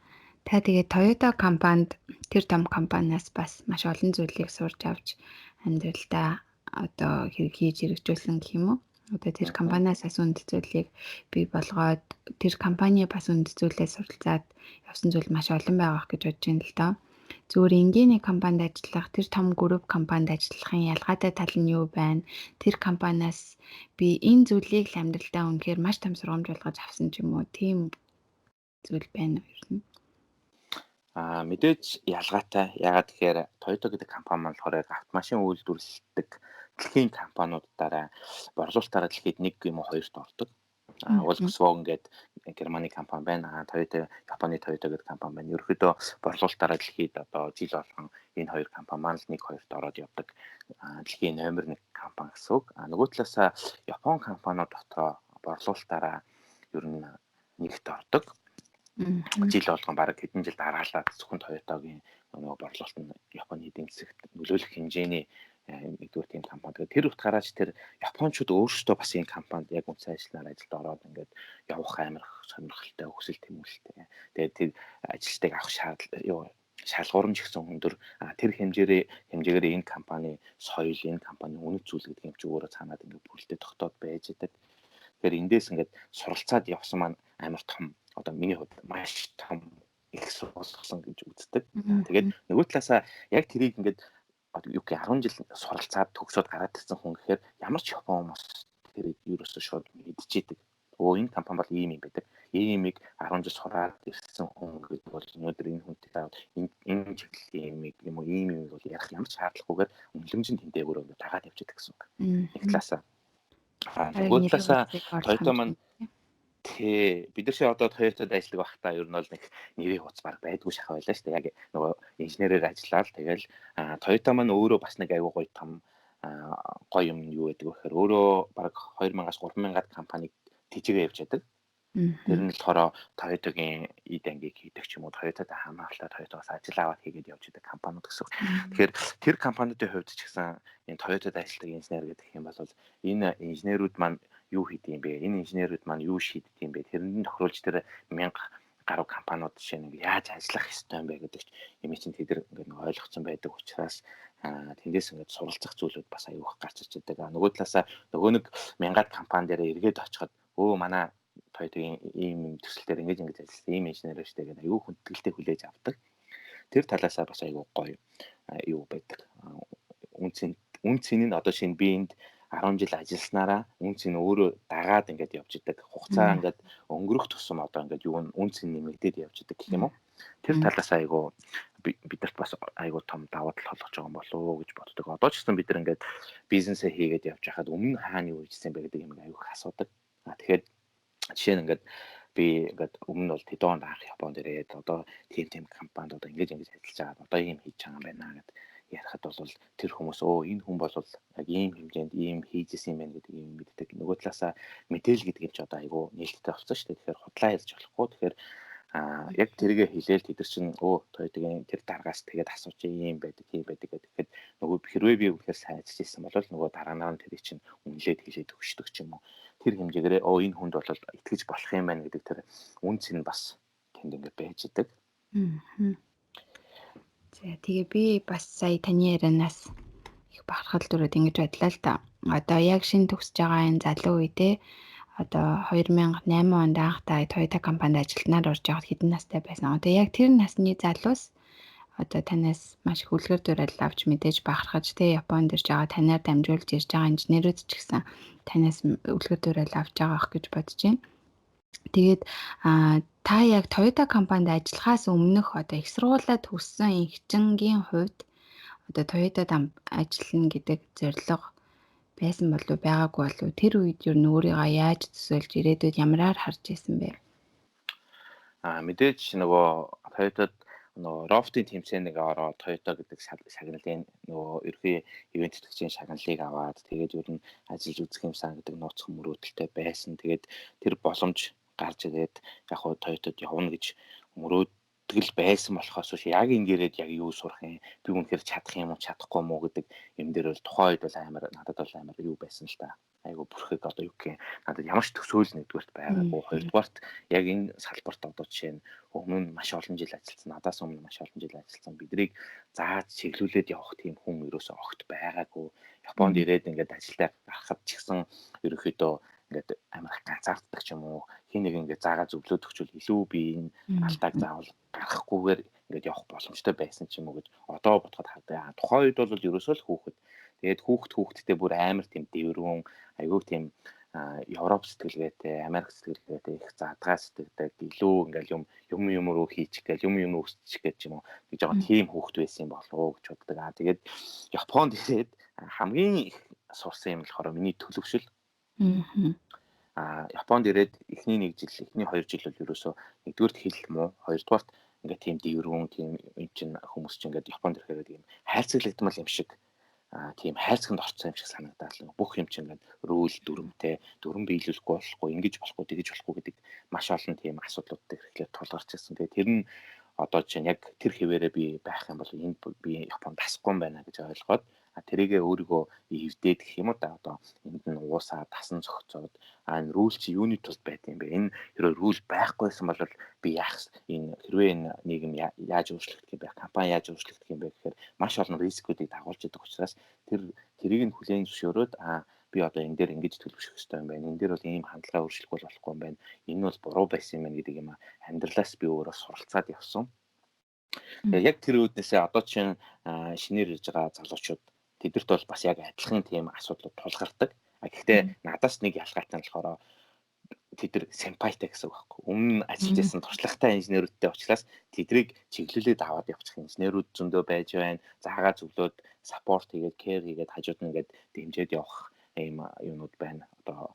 Та тэгээд Toyota компанид тэр том компаниас бас маш олон зүйлийг сурч авч амьдралдаа одоо хэрэг хийж хэрэгжүүлсэн гэх юм уу? Одоо тэр компаниас бас үнд зүйлийг бий болгоод тэр компани бас үнд зүйлээ суралцаад явсан зүйл маш олон байгаа гэж бодож байна л доо. Зүгээр энгийн нэг компанид ажиллах, тэр том групп компанид ажиллахын ялгаатай тал нь юу байна? Тэр компаниас би энэ зүйлийг л амьдралдаа үнэхээр маш том сургамж болгож авсан ч юм уу? Тийм зүйл байна уу ер нь? Мэдээж ялгаатай. Ягаад гэхээр Toyota гэдэг компани маань болохоор автомашин үйлдвэрлэдэг дэлхийн компаниудаараа борлуулалтаараа дэлхийд 1 юм уу 2-т ордог. Volkswagen гэдэг Германы компани байна. Toyota Японы Toyota гэдэг компани байна. Ерөнхийдөө борлуулалтаараа дэлхийд одоо жил болгон энэ хоёр компани маань л 1-2-т ороод явдаг дэлхийн номер 1 компани гэсэн үг. Нөгөө талаасаа Япон компаниуд дотроо борлуулалтаараа ер нь нэгт ордог. Жил болгон бараг хэдэн жил дараалаад зөвхөн Toyota-гийн нөгөө борлуулалт нь Японы эдийн засагт нөлөөлөх хэмжээний нэгдүгээр тийм компани. Тэгээд тэр утгаараас тэр Япончууд өөрсдөө бас энэ компанид яг үнцэн ажилланаар ажилд ороод ингээд явах амар сонирхолтой хүсэл тэмүүлэлтэй. Тэгээд тэр ажилтныг авах шалгуурамж гэсэн өндөр тэр хэмжээгээр энэ компани соёл, энэ компани үнэт зүйл гэдэг юм чи өөрөө цаанаад ингээд бүрэлдэхүүн тогтоод байж идэг. Тэгэхээр эндээс ингээд суралцаад явсан маань амар том, одоо миний хувьд маш том их сургуулсан гэж үздэг. Тэгээд нөгөө талаасаа яг тэрийг ингээд юу гэх 10 жил суралцаад төгсөөд гараад ирсэн хүн гэхээр ямар ч Япон хүмүүс тэрийг ерөөсөө шууд мэдчихэдэг. Энэ компани бол ийм юм байдаг. Иймийг 10 жил сураад ирсэн хүн гэдэг бол өнөөдөр энэ хүнтэй таад энэ чиглэлийн юм уу ийм юм бол ярих ямар ч шаардлагагүйгээр үнэлэмжийн тэндээгүүр ингээд дагаад явчихдаг гэсэн үг. Нэг талаасаа. Нөгөө талаасаа Toyota маань бид нар шиг одоо Toyota-д ажилладаг байхдаа ер нь бол нэг нэрийн хуц баг байдгүй шахаа байлаа шүү дээ. Яг нөгөө инженерээр ажиллаад тэгэл Toyota маань өөрөө бас нэг аюу гоё том гоё юм юу гэдэг вэ гэхээр өөрөө баг 2000-аас 3000-аад компаниг тэжээгээ явж яадаг. Тэр нь болохоор Toyota-гийн эд ангийг хийдэг ч юм уу, Toyota-тай хамааралтай Toyota-гаас ажил аваад хийгээд явж байгаа компаниуд гэсэн. Тэгэхээр тэр компаниудын хувьд ч гэсэн энэ Toyota-д ажилладаг инженер гэдэг юм бол энэ инженерүүд маань юу хийдэг юм бэ? Энэ инженерүүд маань юу шийддэг юм бэ? Тэрний тохируулж тэр 1000 гаруй компаниуд жишээ нь яаж ажиллах ёстой юм бэ гэдэг юм чинь тэд ингээд ойлгоцсон байдаг учраас тэндээс ингээд суралцах зүйлүүд бас аюух гарч иж байгаа. Нөгөө талаасаа нөгөө нэг 1000-аад компани дээр эргээд очиход манай Toyota-гийн ийм төсөл дээр ингэж ажилласан ийм инженер шүү дээ гэдэг аюу хүндэтгэлтэй хүлээж авдаг. Тэр талаасаа бас аюу гоё юу байдаг. Үнцэн нь одоо шинэ би энд 10 жил ажилласнараа үнцэн өөрөө дагаад ингээд явж идэг. Хугацаа ингээд өнгөрөх тусам одоо ингээд үнцэн нэмэгдээд явж идэг гэх юм уу. Тэр талаас аюу бидэрт бас аюу том даваа тал болгож байгаа юм болов уу гэж боддог. Одоо ч гэсэн бид нар ингээд бизнесээ хийгээд явж байхад өмнө хаана юу хийжсэн бэ гэдэг юм аюу асуудаг. Тэгэхээр жишээ нь ингээд би ингээд өмнө бол тэдэн онд анх Японд ирээд одоо тийм компанид одоо ингэж ажиллаж байгаа. Одоо ийм хийж байгаа юм байна гэд ярихад бол тэр хүмүүс энэ хүн бол яг ийм хэмжээнд ийм хийжсэн юм байна гэдэг юм мэддэг. Нөгөө талаасаа мэдээлэл гэдэг юм чи одоо айгүй нээлттэй болсон шүү дээ. Тэгэхээр худлаа ярьж болохгүй. Тэгэхээр яг тэргээ хэлээл тэд нар чинь Toyota-гийн тэр дараагаас тэгээд асууж ийм байдаг, тийм байдаг гэхэд нөгөө хэрвээ би үнэхээр сайн ажиллаж ирсэн бол нөгөө дараанаа нь тэрийг чинь үнэлээд хэлээд өгчдөг ч юм уу. Тэр хэмжээгээр энэ хүнд бол итгэж болох юм байна гэдэг тэр үнц нь бас тэнд ингээд байж идэг. За тэгээ би бас сая таны ярианаас их бахархал төрөөд ингэж бодлоо л да. Одоо яг шинэ төгсөж байгаа энэ залуу үедээ одоо 2008 онд анх та Toyota компанид ажилтнаар орж явахад хэдэн настай байсан. Одоо яг тэр насны залуус одоо танаас маш их үлгэр дуурайл авч мэдээж бахархаж Японд ирж байгаа танаар дамжуулж ирж байгаа инженерүүд ч гэсэн танаас үлгэр дуурайл авч байгаа ах гэж бодож байна. Тэгээд та яг Toyota компанид ажиллахаас өмнөх одоо их сургуулаа төгссөн инхчингийн хувьд одоо Toyota-д ажиллана гэдэг зорилго байсан болов байгаагүй болов тэр үед юу өөрийгөө яаж төсөөлж ирээдүйд ямараар харж байсан бэ? Мэдээж нөгөө Toyota-д нөгөө Roft-ийн тэмцээнийг ороод Toyota гэдэг шагналын нөгөө ерхий ивент тэтгэгчийн шагналыг аваад тэгээд ер нь ажиллаж үзэх юмсан гэдэг нууцхан мөрөөдөлтэй байсан. Тэгээд тэр боломж гарч ирээд яг хуу Toyota-д явна гэж мөрөөдөл байсан болохоос яг ингэрээд яг юу сурах юм би үнэхээр чадах юм уу чадахгүй юм уу гэдэг юм дээр бол тухайн үед бол надад бол амар юу байсан л та. Айгу бүрхэг одоо юу гэх юм надад ямар ч төсөөл нэгдүгээрт байгаагүй. Хоёрдугаарт яг энэ салбарт одоо жишээ нь өмнө нь маш олон жил ажилласан, надаас өмнө маш олон жил ажилласан бидрийг зааж чиглүүлээд явах тийм хүн ерөөсөө огт байгаагүй. Японд ирээд ингээд ажилдаа гарахад ч гэсэн ерөөхдөө ингээд амар их ганцаарддаг ч юм уу хин нэг ингээд заагаа зөвлөд өгчвөл илүү би энэ алдааг заавал гарахгүйгээр ингээд явах боломжтой байсан ч юм уу гэж одоо бодоход хаа. Тухайн үед бол ерөөсөө л хүүхэд. Тэгээд хүүхдтэй бүр амар тийм дэврүүн айгүй тийм Европ сэтгэлгээтэй, Америк сэтгэлгээтэй их задгаа сэтгэдэг илүү ингээл юм руу хийчих гээл юм өсчих гэж юм уу гэж байгаа тийм хүүхд байсан юм болов уу гэж боддог. Тэгээд Японд ирээд хамгийн их сурсан юм болохоор миний төлөвшил. Японд ирээд эхний 2 жил бол ерөөсөө нэгдүгээрт хэл муу, хоёрдугаарт ингээд тийм дэврүүн тийм энэ чинь хүмүүс чинь ингээд Японд ирэхээр тийм хайрцаглагдмал юм шиг тийм хайрцагт орцсон юм шиг санагдаад л бүх юм чинь ингээд рүүл дүрм биелүүлэхгүй болохгүй, ингэж болохгүй, тэгэж болохгүй гэдэг маш олон тийм асуудлуудтай эхлээд тулгарч ирсэн. Тэгээ тэр нь одоо чинь яг тэр хിവэрээ би байх юм бол энд би Японд дасахгүй юм байна гэж ойлгоод тэрийгээ өөрийгөө эвдээд гэх юм уу да одоо энд нь уусаа тасан зохицоод энэ рүүл чи юуны тулд байд юм бэ? Энэ хэрвээ рүүл байхгүйсэн бол би яах энэ хэрвээ энэ нийгэм яаж өөрчлөгдөх юм бэ? Компани яаж өөрчлөгдөх юм бэ гэхээр маш олон рискүүдийг дагуулж идэг учраас тэрийг нь хүлээн зөвшөөрөөд би одоо энэ дээр ингэж төлөвшөх хэрэгтэй юм байна. Энэ дээр бол ийм хандлага өөрчлөхгүй болохгүй юм байна. Энэ бол буруу байсан юм байна гэдэг юм амьдралаас би өөрөө суралцаад явсан. Тэгээ яг тэр үүднээсээ одоо чинь шинээр ирж байгаа залуучууд тэдэрт бол бас яг адилхан тийм асуудлууд тулгардаг. Гэхдээ надаас нэг ялгаатай нь болохоор тэд нар симпайтай гэсэн үг байхгүй. Өмнө ажиллаж байсан туршлагатай инженерүүдтэй уулзлаас тэдрийг чиглүүлээд аваад явчих инженерүүд зөндөө байж байна. Заагаа зөвлөөд саппорт хийгээд кэр хийгээд хажууд нь ингээд дэмжиж явах ийм юмнууд байна. Одоо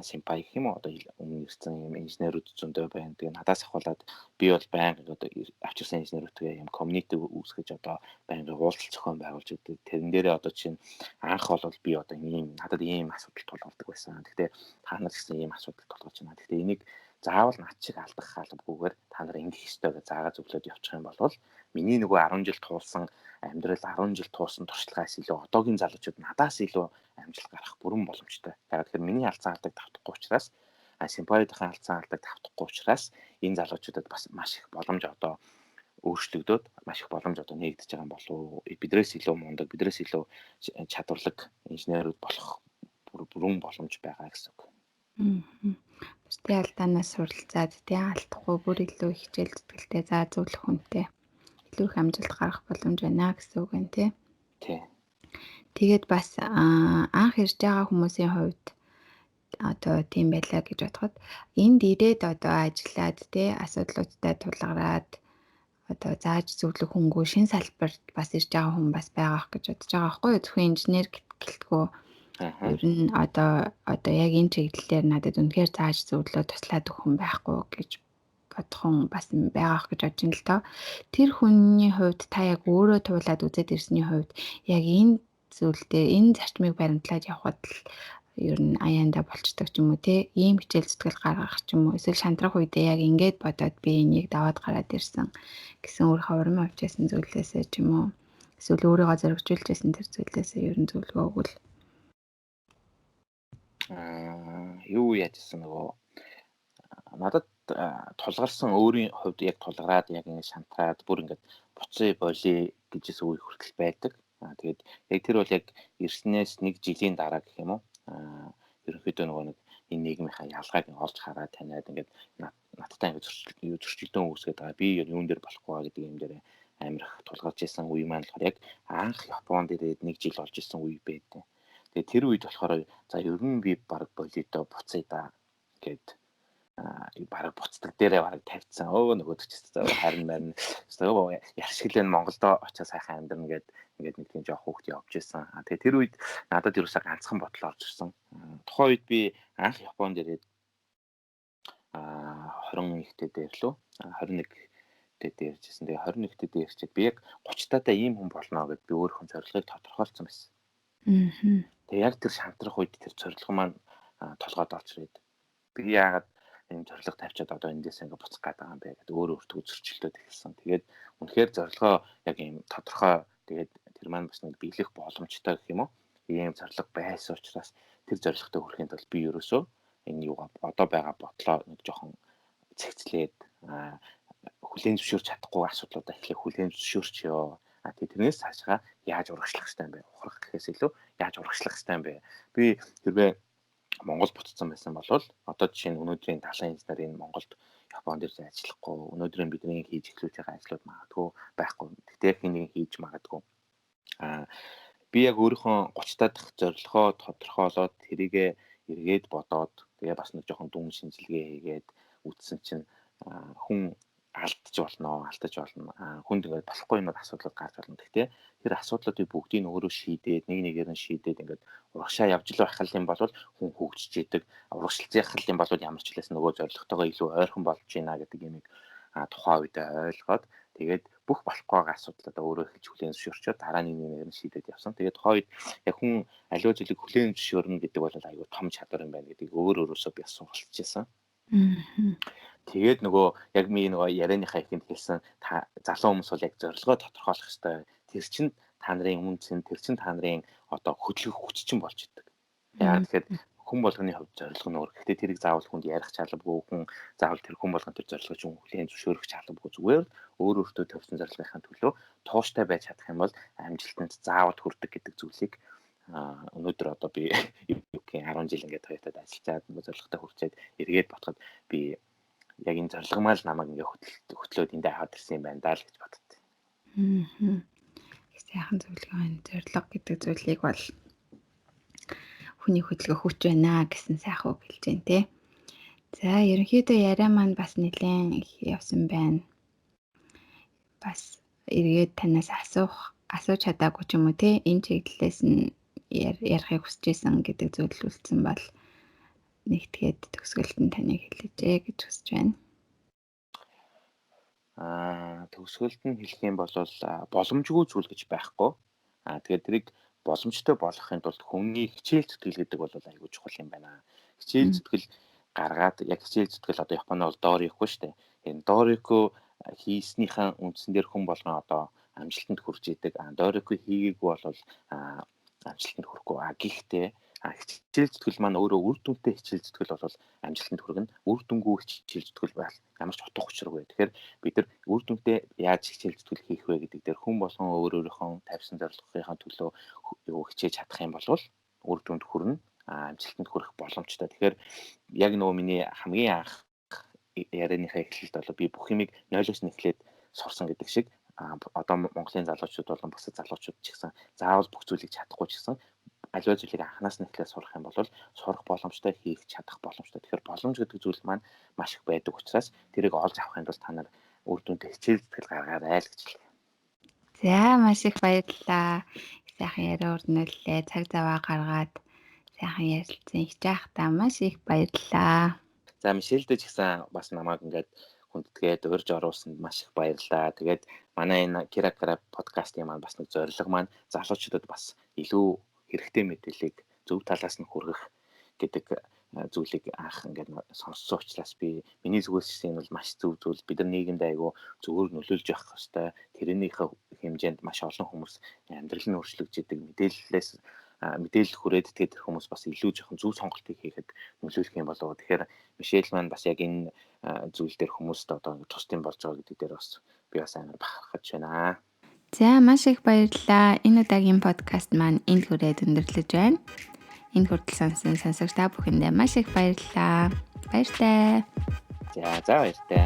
симпай гэх юм уу одоо өмнө ирсэн юм инженерүүд зөндөө байна. Тэгээ надаас ахуулаад би бол байнга одоо авчирсан инженерүүдтэй юм комьюнити үүсгэж одоо байнга уулзалт зохион байгуулж өгдөг. Тэрэн дээрээ одоо чинь анх бол би одоо надад ийм асуудал тулгардаг байсан. Гэхдээ та нар гэсэн ийм асуудал тулгарч байна. Гэхдээ энийг заавал над шиг алдах хаалбгүйгээр та нар ингэх ёстой гэж заагаа зөвлөд явчих юм бол миний нөгөө 10 жил туулсан амьдрал 10 жил туулсан туршлагаас илүү одоогийн залуучууд надаас илүү амжилт гарах бүрэн боломжтой. Тэгэхээр миний алдсан алдаг давтахгүй учраас симпайдын алдсан алдаг давтахгүй учраас энэ залуучуудад бас маш их боломж одоо өөрчлөгдөөд маш их боломж одоо нэгдэж байгаа юм болов. Бидрээс илүү мундаг, бидрээс илүү чадварлаг инженерүүд болох бүрэн боломж байгаа гэсэн үг. Бусдын алдаанаас суралцаад тий алдахгүй бүр илүү хичээл зүтгэлтэй заа зөвлөх хүнтэй илүү их амжилт гарах боломж байна гэсэн үг байна тий. Тий. Тэгээд бас анх ирж байгаа хүмүүсийн хувьд одоо тийм байлаа гэж бодоход энд ирээд одоо ажиллаад тий асуудлуудтай тулгараад одоо зааж зөвлөх хөнгөө шин салбарт бас ирж байгаа хүн бас байгаах гэж бодож байгаа байхгүй юу? Зөвхөн инженер гэлтгөө ер нь одоо яг энэ чиглэлээр надад үнэхээр зааж зөвлөө туслаад өгөх хүн байхгүй гэж бодох хүн бас байгаах гэж бодож байна л доо. Тэр хүний хувьд та яг өөрөө туулаад үзээд ирсний хувьд яг энэ зүйлдээ энэ зарчмыг баримтлаад явхад л ер нь аяанда болцдог ч юм уу те ийм хичээл зүтгэл гаргах ч юм уу эсвэл шантрах үедээ яг ингэж бодоод би энийг даваад гараад ирсэн гэсэн өөрөө урам авч ясан зүйлээсээ ч юм уу эсвэл өөрийгөө зоригжуулж ясан тэр зүйлээсээ ер нь зөвлөгөө өгвөл юу яажсэн нөгөө надад тулгарсан өөрийн хувьд яг тулгараад яг ингэ шантраад бүр ингээд буцаа болий гэжсэн үе хүртэл байдаг. Тэгээд яг тэр бол яг ирснээс 1 жилийн дараа гэх юм уу ерөнхийдөө нөгөө нэг энэ нийгмийнхаа ялгааг олж хараад таниад ингээд надтай ингээд зөрчилдөөн үүсгээд байгаа. Би юун дээр болохгүй байгаа гэдэг юм дээр амар их тулгарч исэн үе маань болохоор яг анх Японд ирээд 1 жил болж исэн үе байдаг. Тэгээд тэр үед болохоор за ер нь би баг болидо буцъя да гэд бараг буцдаг дээрээ бараг тавьчихсан. Нөгөөд ч гэсэн харин марин яшиглэн Монголдо очиж сайхан амьдрна гэд ингээд нэг тийм жоох хүүхд явж исэн. Тэгээ тэр үед надад ерөөсөө ганцхан бодол орж ирсэн. Тухайн үед би анх Японд ирээд 20 ихтэй дээр лөө 21 дээр дээржсэн. Тэгээ 21 дээр дээрчээд би яг 30 таатай ийм хүн болно гэд би өөрийнхөө зорилгыг тодорхойлсон байсан. Тэгээ яг тэр шантрах үед тэр зорилго маань толгойд орж ирээд би яагаад энэ зорилго тавьчаад одоо эндээс ингээ буцах гээд байгаа юм бэ гэдэг өөрөө өөртөө зөрчилдөд эхэлсэн. Тэгээд үнэхээр зорилгоо яг ийм тодорхой тэгээд тэр маань бас нэг биелэх боломжтой гэх юм уу? Ийм зорилго байсан учраас тэр зорилготой хүрэхэд бол би ерөөсөө энэ юугаа одоо байгаа бодлоо нэг жоохон цэгцлээд хүлээн зөвшөөрч чадахгүй асуудлуудаа эхлэх хүлээн зөвшөөрчөө. Тэрнээс цаашгаа яаж урагшлах хэрэгтэй юм бэ? Ухрах гэхээс илүү яаж урагшлах хэрэгтэй юм бэ? Би хэрвээ Монгол буцсан байсан бол одоо жишээ нь өнөөдрийн талын инженерийн Монголд Японд ирж ажиллахгүй өнөөдрийн бидний хийж эхлүүлж байгаа ажлууд магадгүй байхгүй. Тэгтээ хэнийг хийж магадгүй. Би яг өөрийнхөө 30 дахь зорилгоо тодорхойлоод тэрийгэ эргээд бодоод тэгээ бас нэг жоохон дүн шинжилгээ хийгээд үтсэн чинь хүн алдаж болно. Хүнд ингээд болохгүй юмуд асуудал гарч болно. Гэхдээ тэр асуудлуудыг бүгдийг өөрөө шийдээд нэг нэгээр нь шийдээд ингээд урагшаа явж л байх юм бол хүн хөгжиж идэг. Урагшлах юм бол ямар ч хэлээс нөгөө зорилготойгоо илүү ойрхон болж байна гэдэг юмыг тухайн үедээ ойлгоод Тэгээд бүх болохгүй байгаа асуудал одоо өөрөө эхэлж хүлээн зөвшөөрчөө дараа нь нэр нь шийдээд явсан. Тэгээд хойд яг хүн аливаа зүйлийг хүлээн зөвшөөрнө гэдэг бол айгүй том чадвар юм байна гэдгийг өөрөөсөө би суралцчихсан. Тэгээд нөгөө яг нөгөө ярианыхаа ихэнд хэлсэн залуу хүмүүс бол яг зорилгоо тодорхойлох хэрэгтэй. Тэр чинь та нарын үнцэн, тэр чинь та нарын одоо хөдөлгөх хүч чинь болж идэг. Яагаад тэгэхээр хүн болгоны хувьд зорилго нь өөр. Гэхдээ тэрийг заавал хүнд ярих чадлаггүй, хүн заавал тэр хүн болгон тэр зорилгыг чинь хүлээн зөвшөөрөх чадлаггүй. Зүгээр өөртөө тавьсан зорилгынхаа төлөө тууштай байж чадах юм бол амжилтанд заавал хүрдэг гэдэг зүйлийг өнөөдөр одоо би 10 жил ингээд Toyota-д ажиллаад нөгөө зорилготой хүрчээд эргээд ботход би яг энэ зорилгомаа л намайг ингээд хөтлөөд эндээ аваад ирсэн юм байна даа л гэж боддоо. Сайхан зөвлөгөө байна. Зорилго гэдэг зүйлийг бол хүний хөдөлгөх хүч байна гэсэн сайхан үг хэлж байна те. За ерөнхийдөө яриа маань бас нэлээд их явсан байна. Бас эргээд танаас асууж чадаагүй ч юм уу те. Энэ чиглэлээс нь ярихыг хүсэж исэн гэдэг зүйл үлдсэн бол нэгтгээд төгсгөлд нь таныг хэлээжээ гэж хүсэж байна. Төгсгөлд нь хэлэх юм бол боломжгүй зүйл гэж байхгүй. Тэгээд тэрийг боломжтой болгохын тулд хүний хичээл зүтгэл гэдэг бол айгүй чухал юм байна. Хичээл зүтгэл гаргаад яг хичээл зүтгэл одоо Японд бол дорихгүй шүү дээ. Энэ дорику хийснийхаа үндсэн дээр хүн болгон одоо амжилтанд хүрч идэг. Дорику хийгээгүй бол амжилтанд хүрэхгүй. Гэхдээ хичээл зүтгэл маань өөрөө үр дүнтэй хичээл зүтгэл бол амжилтанд хүргэнэ. Үр дүнгүй хичээл зүтгэл бол ямар ч утга учиргүй. Тэгэхээр бид нар үр дүнтэй яаж хичээл зүтгэл хийх вэ гэдэг дээр хүн болгон өөрийнхөө тавьсан зорилгынхаа төлөө хичээж чадах юм бол үр дүнд хүрнэ. Амжилтанд хүрэх боломжтой. Тэгэхээр яг нөгөө миний хамгийн анх ярианыхаа эхлэлд бол би бүх юмыг 0-оос нь эхлээд сурсан гэдэг шиг одоо Монголын залуучууд болон бусад залуучууд ч гэсэн заавал бүх зүйлийг чадахгүй ч гэсэн аливаа зүйлийг анханаас нь эхлээд сурах юм бол сурах боломжтой, хийх чадах боломжтой. Тэгэхээр боломж гэдэг зүйл маань маш их байдаг учраас тэрийг олж авахын тулд та нар үр дүнтэй хичээл зүтгэл гаргаарай л гэж хэлье. За маш их баярлалаа. Сайхан яриа өрнөллөө. Цаг заваа гаргаад сайхан ярилцсан их жаахтаа маш их баярлалаа. За Мишельдээ ч гэсэн бас намайг ингээд хүндэтгээд урьж оруулсанд маш их баярлалаа. Тэгээд манай энэ Киракара подкастын маань бас нэг зорилго маань залуучуудад бас илүү хэрэгтэй мэдээллийг зөв талаас нь хүргэх гэдэг зүйлийг анх ингээд сонссон учраас миний зүгээс энэ бол маш зөв зүйл. Бид нар нийгэмд айгүй зөвөр нөлөөлж явах хэрэгтэй. Тэрнийхээ хэмжээнд маш олон хүмүүс амьдрал нь өөрчлөгдөж идэг мэдээлэл хүрээд тэгээд тэр хүмүүс бас илүү жоохон зөв сонголтыг хийхэд нөлөөлөх юм болов. Тэгэхээр Мишель маань бас яг энэ зүйл дээр хүмүүст одоо тусдим болж байгаа гэдэг дээр бас би бас амар бахархаж байна. За маш их баярлалаа. Энэ удаагийн подкаст маань энд хүрээд өндөрлөж байна. Энэ хүртэл сонсон сонсогч та бүхэндээ маш их баярлалаа. Баяртай. За баяртай.